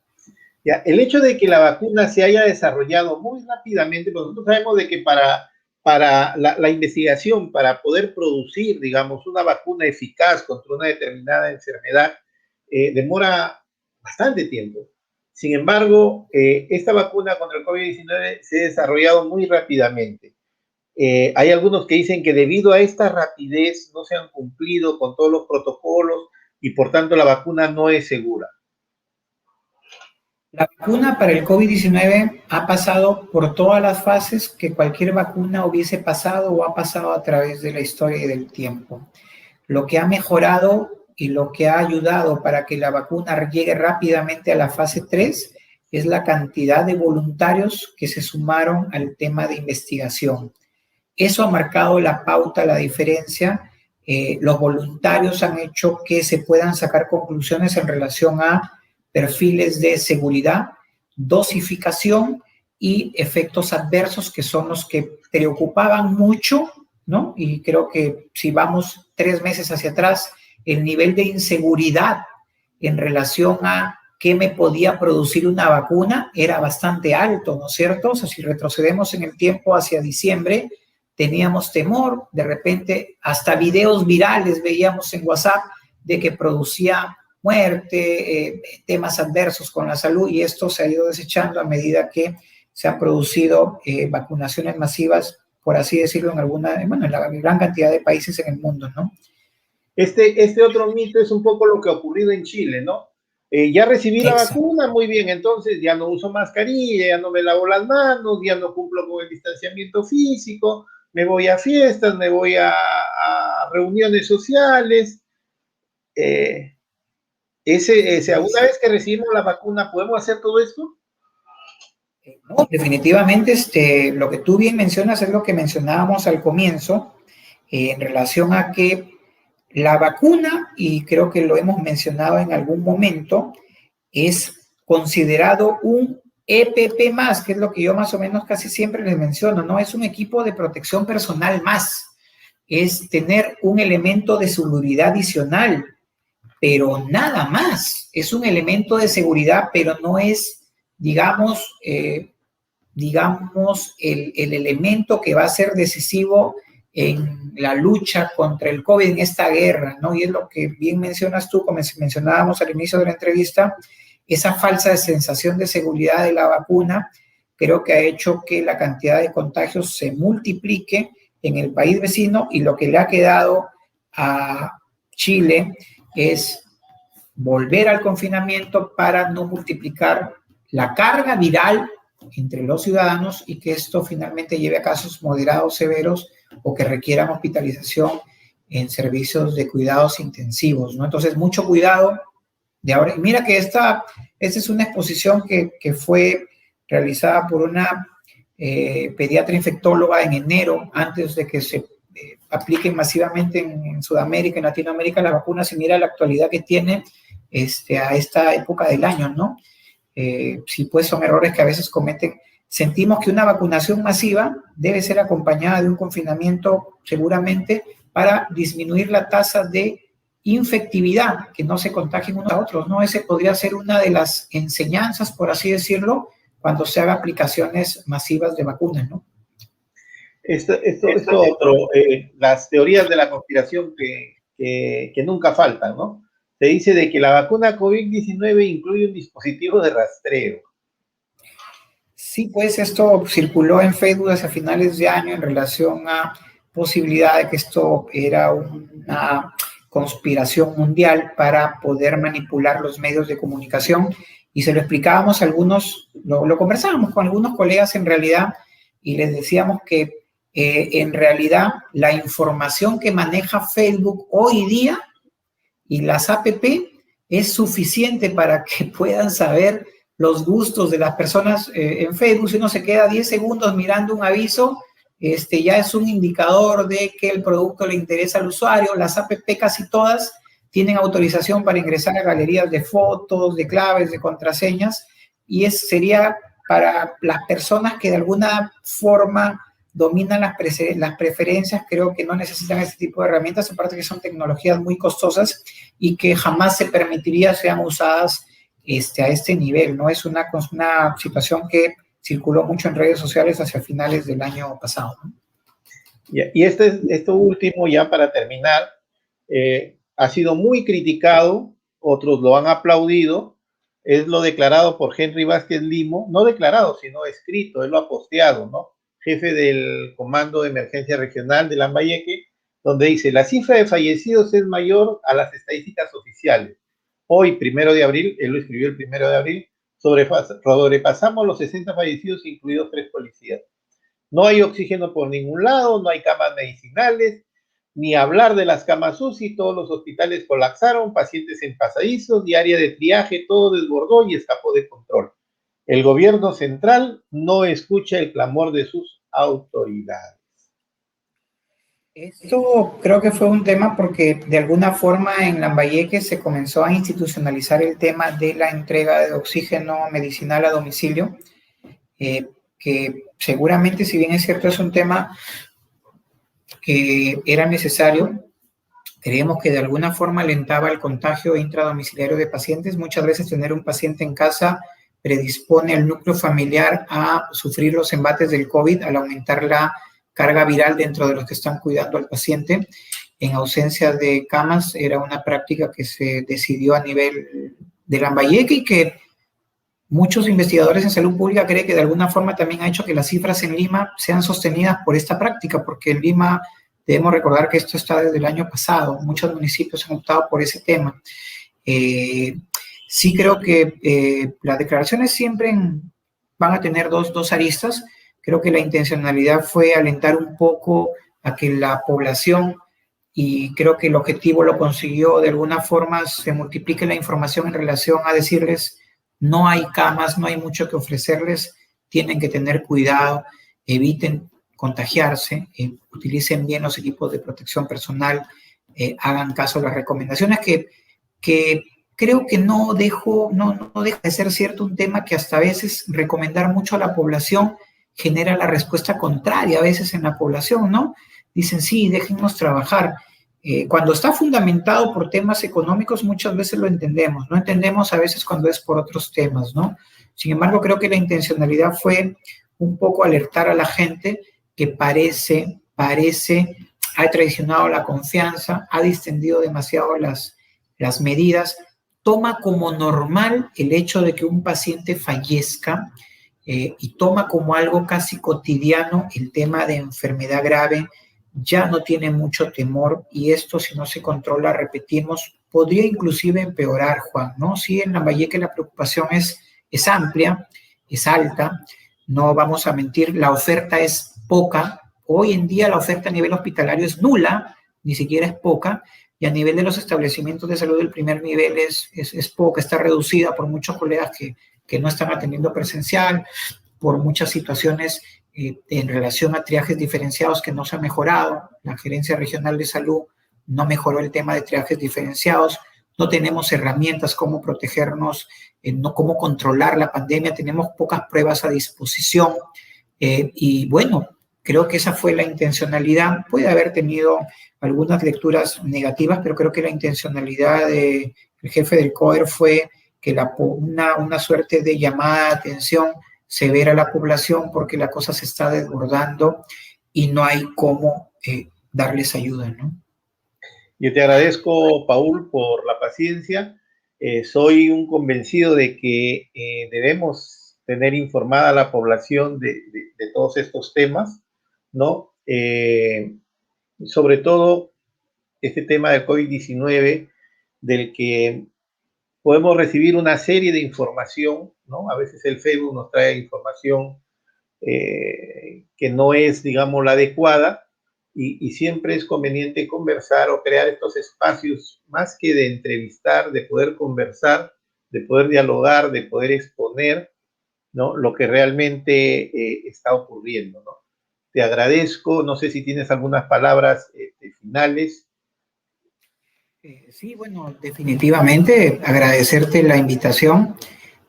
Ya, el hecho de que la vacuna se haya desarrollado muy rápidamente, pues nosotros sabemos de que para para la investigación, para poder producir, digamos, una vacuna eficaz contra una determinada enfermedad, demora bastante tiempo. Sin embargo, esta vacuna contra el COVID-19 se ha desarrollado muy rápidamente. Hay algunos que dicen que debido a esta rapidez no se han cumplido con todos los protocolos y por tanto la vacuna no es segura. La vacuna para el COVID-19 ha pasado por todas las fases que cualquier vacuna hubiese pasado o ha pasado a través de la historia y del tiempo. Lo que ha mejorado y lo que ha ayudado para que la vacuna llegue rápidamente a la fase 3 es la cantidad de voluntarios que se sumaron al tema de investigación. Eso ha marcado la pauta, la diferencia. Los voluntarios han hecho que se puedan sacar conclusiones en relación a perfiles de seguridad, dosificación y efectos adversos, que son los que preocupaban mucho, ¿no? Y creo que si vamos 3 meses hacia atrás, el nivel de inseguridad en relación a qué me podía producir una vacuna era bastante alto, ¿no es cierto? O sea, si retrocedemos en el tiempo hacia diciembre, teníamos temor, de repente hasta videos virales veíamos en WhatsApp de que producía muerte, temas adversos con la salud, y esto se ha ido desechando a medida que se han producido vacunaciones masivas, por así decirlo, en la gran cantidad de países en el mundo, ¿no? Este otro mito es un poco lo que ha ocurrido en Chile, ¿no? Ya recibí la vacuna, muy bien, entonces ya no uso mascarilla, ya no me lavo las manos, ya no cumplo con el distanciamiento físico, me voy a fiestas, me voy a reuniones sociales. Una vez que recibimos la vacuna, ¿podemos hacer todo esto? No, definitivamente lo que tú bien mencionas es lo que mencionábamos al comienzo, en relación a que la vacuna, y creo que lo hemos mencionado en algún momento, es considerado un EPP más, que es lo que yo más o menos casi siempre les menciono, ¿no? Es un equipo de protección personal más, es tener un elemento de seguridad adicional, pero nada más. Es un elemento de seguridad, pero no es, digamos, el elemento que va a ser decisivo en la lucha contra el COVID, en esta guerra, ¿no? Y es lo que bien mencionas tú, como mencionábamos al inicio de la entrevista, esa falsa sensación de seguridad de la vacuna creo que ha hecho que la cantidad de contagios se multiplique en el país vecino, y lo que le ha quedado a Chile es volver al confinamiento para no multiplicar la carga viral entre los ciudadanos y que esto finalmente lleve a casos moderados, severos, o que requieran hospitalización en servicios de cuidados intensivos, ¿no? Entonces, mucho cuidado de ahora. Mira que esta es una exposición que fue realizada por una pediatra infectóloga en enero, antes de que se apliquen masivamente en Sudamérica, en Latinoamérica, las vacunas, y mira la actualidad que tiene a esta época del año, ¿no? Sí, pues son errores que a veces cometen. Sentimos que una vacunación masiva debe ser acompañada de un confinamiento, seguramente, para disminuir la tasa de infectividad, que no se contagien unos a otros, ¿no? Ese podría ser una de las enseñanzas, por así decirlo, cuando se haga aplicaciones masivas de vacunas, ¿no? Esto otro, las teorías de la conspiración que nunca faltan, ¿no? Se dice de que la vacuna COVID-19 incluye un dispositivo de rastreo. Sí, pues esto circuló en Facebook hacia finales de año en relación a posibilidad de que esto era una conspiración mundial para poder manipular los medios de comunicación, y se lo explicábamos a algunos, lo conversábamos con algunos colegas en realidad, y les decíamos que en realidad la información que maneja Facebook hoy día y las APP es suficiente para que puedan saber los gustos de las personas en Facebook. Si uno se queda 10 segundos mirando un aviso, ya es un indicador de que el producto le interesa al usuario. Las APP casi todas tienen autorización para ingresar a galerías de fotos, de claves, de contraseñas, y sería para las personas que de alguna forma dominan las preferencias. Creo que no necesitan este tipo de herramientas, aparte que son tecnologías muy costosas y que jamás se permitiría sean usadas a este nivel, ¿no? Es una situación que circuló mucho en redes sociales hacia finales del año pasado, ¿no? Y esto último, ya para terminar, ha sido muy criticado, otros lo han aplaudido, es lo declarado por Henry Vázquez Limo, no declarado, sino escrito, él lo ha posteado, ¿no? Jefe del Comando de Emergencia Regional de Lambayeque, donde dice, la cifra de fallecidos es mayor a las estadísticas oficiales. Hoy, 1 de abril, él lo escribió el 1 de abril, sobrepasamos los 60 fallecidos, incluidos 3 policías. No hay oxígeno por ningún lado, no hay camas medicinales, ni hablar de las camas UCI, todos los hospitales colapsaron, pacientes en pasadizos y área de triaje, todo desbordó y escapó de control. El gobierno central no escucha el clamor de sus autoridades. Esto creo que fue un tema porque de alguna forma en Lambayeque se comenzó a institucionalizar el tema de la entrega de oxígeno medicinal a domicilio, que seguramente, si bien es cierto, es un tema que era necesario, creemos que de alguna forma alentaba el contagio intradomiciliario de pacientes. Muchas veces tener un paciente en casa predispone al núcleo familiar a sufrir los embates del COVID al aumentar la carga viral dentro de los que están cuidando al paciente. En ausencia de camas, era una práctica que se decidió a nivel de Lambayeque y que muchos investigadores en salud pública creen que de alguna forma también ha hecho que las cifras en Lima sean sostenidas por esta práctica, porque en Lima debemos recordar que esto está desde el año pasado. Muchos municipios han optado por ese tema. Sí creo que las declaraciones siempre van a tener dos aristas. Creo que la intencionalidad fue alentar un poco a que la población, y creo que el objetivo lo consiguió, de alguna forma se multiplique la información en relación a decirles no hay camas, no hay mucho que ofrecerles, tienen que tener cuidado, eviten contagiarse, utilicen bien los equipos de protección personal, hagan caso a las recomendaciones que creo que no deja de ser cierto un tema que hasta a veces recomendar mucho a la población genera la respuesta contraria a veces en la población, ¿no? Dicen, sí, déjennos trabajar. Cuando está fundamentado por temas económicos, muchas veces lo entendemos. No entendemos a veces cuando es por otros temas, ¿no? Sin embargo, creo que la intencionalidad fue un poco alertar a la gente que parece ha traicionado la confianza, ha distendido demasiado las medidas, toma como normal el hecho de que un paciente fallezca y toma como algo casi cotidiano el tema de enfermedad grave, ya no tiene mucho temor y esto, si no se controla, repetimos, podría inclusive empeorar, Juan, ¿no? Sí, en Lambayeque la preocupación es amplia, es alta, no vamos a mentir, la oferta es poca. Hoy en día la oferta a nivel hospitalario es nula, ni siquiera es poca, y a nivel de los establecimientos de salud del primer nivel es poca, está reducida por muchos colegas que no están atendiendo presencial, por muchas situaciones en relación a triajes diferenciados que no se ha mejorado. La Gerencia Regional de Salud no mejoró el tema de triajes diferenciados, no tenemos herramientas cómo protegernos, no cómo controlar la pandemia, tenemos pocas pruebas a disposición y bueno, creo que esa fue la intencionalidad. Puede haber tenido algunas lecturas negativas, pero creo que la intencionalidad del jefe del COER fue que una suerte de llamada de atención severa a la población porque la cosa se está desbordando y no hay cómo darles ayuda, ¿no? Yo te agradezco, Paul, por la paciencia. Soy un convencido de que debemos tener informada a la población de todos estos temas, ¿no? Sobre todo este tema del COVID-19, del que podemos recibir una serie de información, ¿no? A veces el Facebook nos trae información que no es, digamos, la adecuada, y siempre es conveniente conversar o crear estos espacios, más que de entrevistar, de poder conversar, de poder dialogar, de poder exponer, ¿no? Lo que realmente está ocurriendo, ¿no? Te agradezco, no sé si tienes algunas palabras finales. Sí, bueno, definitivamente agradecerte la invitación.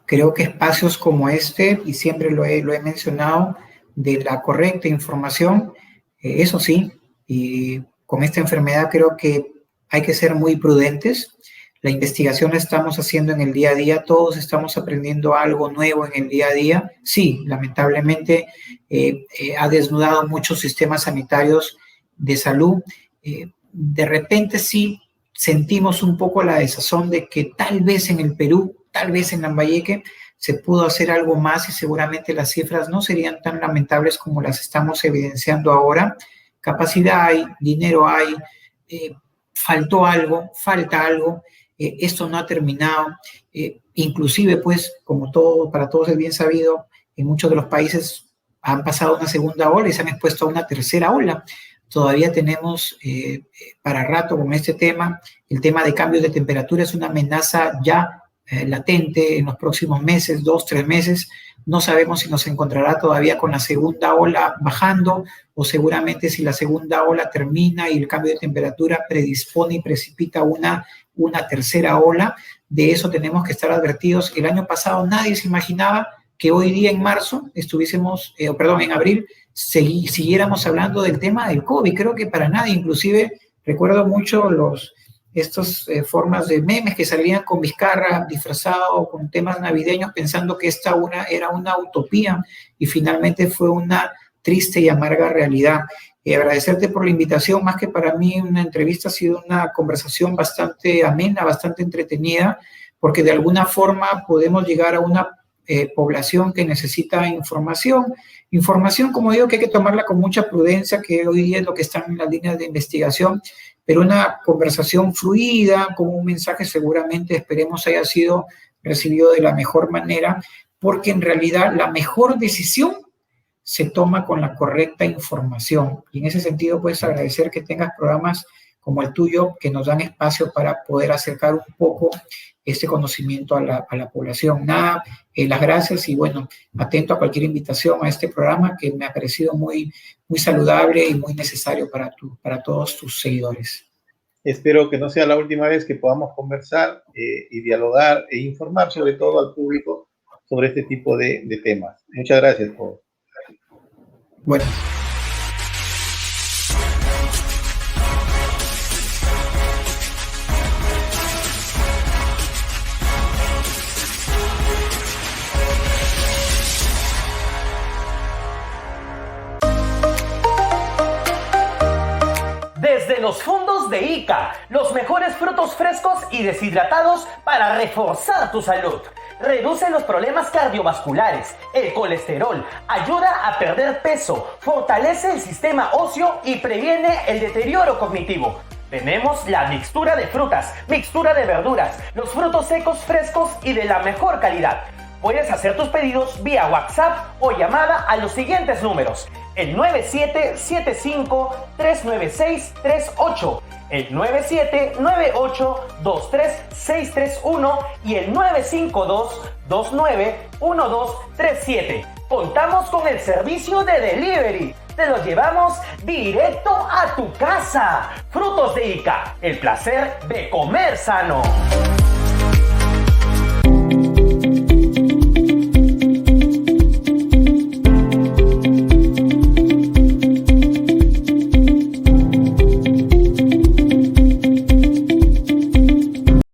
Creo que espacios como este, y siempre lo he mencionado, de la correcta información, eso sí, y con esta enfermedad creo que hay que ser muy prudentes. La investigación la estamos haciendo en el día a día, todos estamos aprendiendo algo nuevo en el día a día. Sí, lamentablemente ha desnudado muchos sistemas sanitarios de salud, de repente sí sentimos un poco la desazón de que tal vez en el Perú, tal vez en Lambayeque, se pudo hacer algo más y seguramente las cifras no serían tan lamentables como las estamos evidenciando ahora. Capacidad hay, dinero hay, faltó algo, falta algo, esto no ha terminado. Inclusive, pues, como todo, para todos es bien sabido, en muchos de los países han pasado una segunda ola y se han expuesto a una tercera ola. Todavía tenemos para rato con este tema. El tema de cambios de temperatura es una amenaza ya latente en los próximos meses, 2, 3 meses. No sabemos si nos encontrará todavía con la segunda ola bajando o seguramente si la segunda ola termina y el cambio de temperatura predispone y precipita una tercera ola. De eso tenemos que estar advertidos. El año pasado nadie se imaginaba que hoy día en marzo en abril siguiéramos hablando del tema del COVID. Creo que para nadie, inclusive recuerdo mucho estas formas de memes que salían con Vizcarra disfrazado con temas navideños pensando que era una utopía y finalmente fue una triste y amarga realidad. Agradecerte por la invitación, más que para mí una entrevista, ha sido una conversación bastante amena, bastante entretenida, porque de alguna forma podemos llegar a una población que necesita información. Información, como digo, que hay que tomarla con mucha prudencia, que hoy día es lo que está en las líneas de investigación, pero una conversación fluida, con un mensaje seguramente, esperemos, haya sido recibido de la mejor manera, porque en realidad la mejor decisión se toma con la correcta información. Y en ese sentido, pues, agradecer que tengas programas como el tuyo que nos dan espacio para poder acercar un poco este conocimiento a la población. Nada, las gracias y bueno, atento a cualquier invitación a este programa que me ha parecido muy, muy saludable y muy necesario para todos tus seguidores. Espero que no sea la última vez que podamos conversar y dialogar e informar sobre todo al público sobre este tipo de temas. Muchas gracias por... Bueno. Desde los fondos de ICA, los mejores frutos frescos y deshidratados para reforzar tu salud. Reduce los problemas cardiovasculares, el colesterol, ayuda a perder peso, fortalece el sistema óseo y previene el deterioro cognitivo. Tenemos la mixtura de frutas, mixtura de verduras, los frutos secos frescos y de la mejor calidad. Puedes hacer tus pedidos vía WhatsApp o llamada a los siguientes números: el 9775-39638, el 9798-23631 y el 952-291237. Contamos con el servicio de delivery. Te lo llevamos directo a tu casa. Frutos de Ica, el placer de comer sano.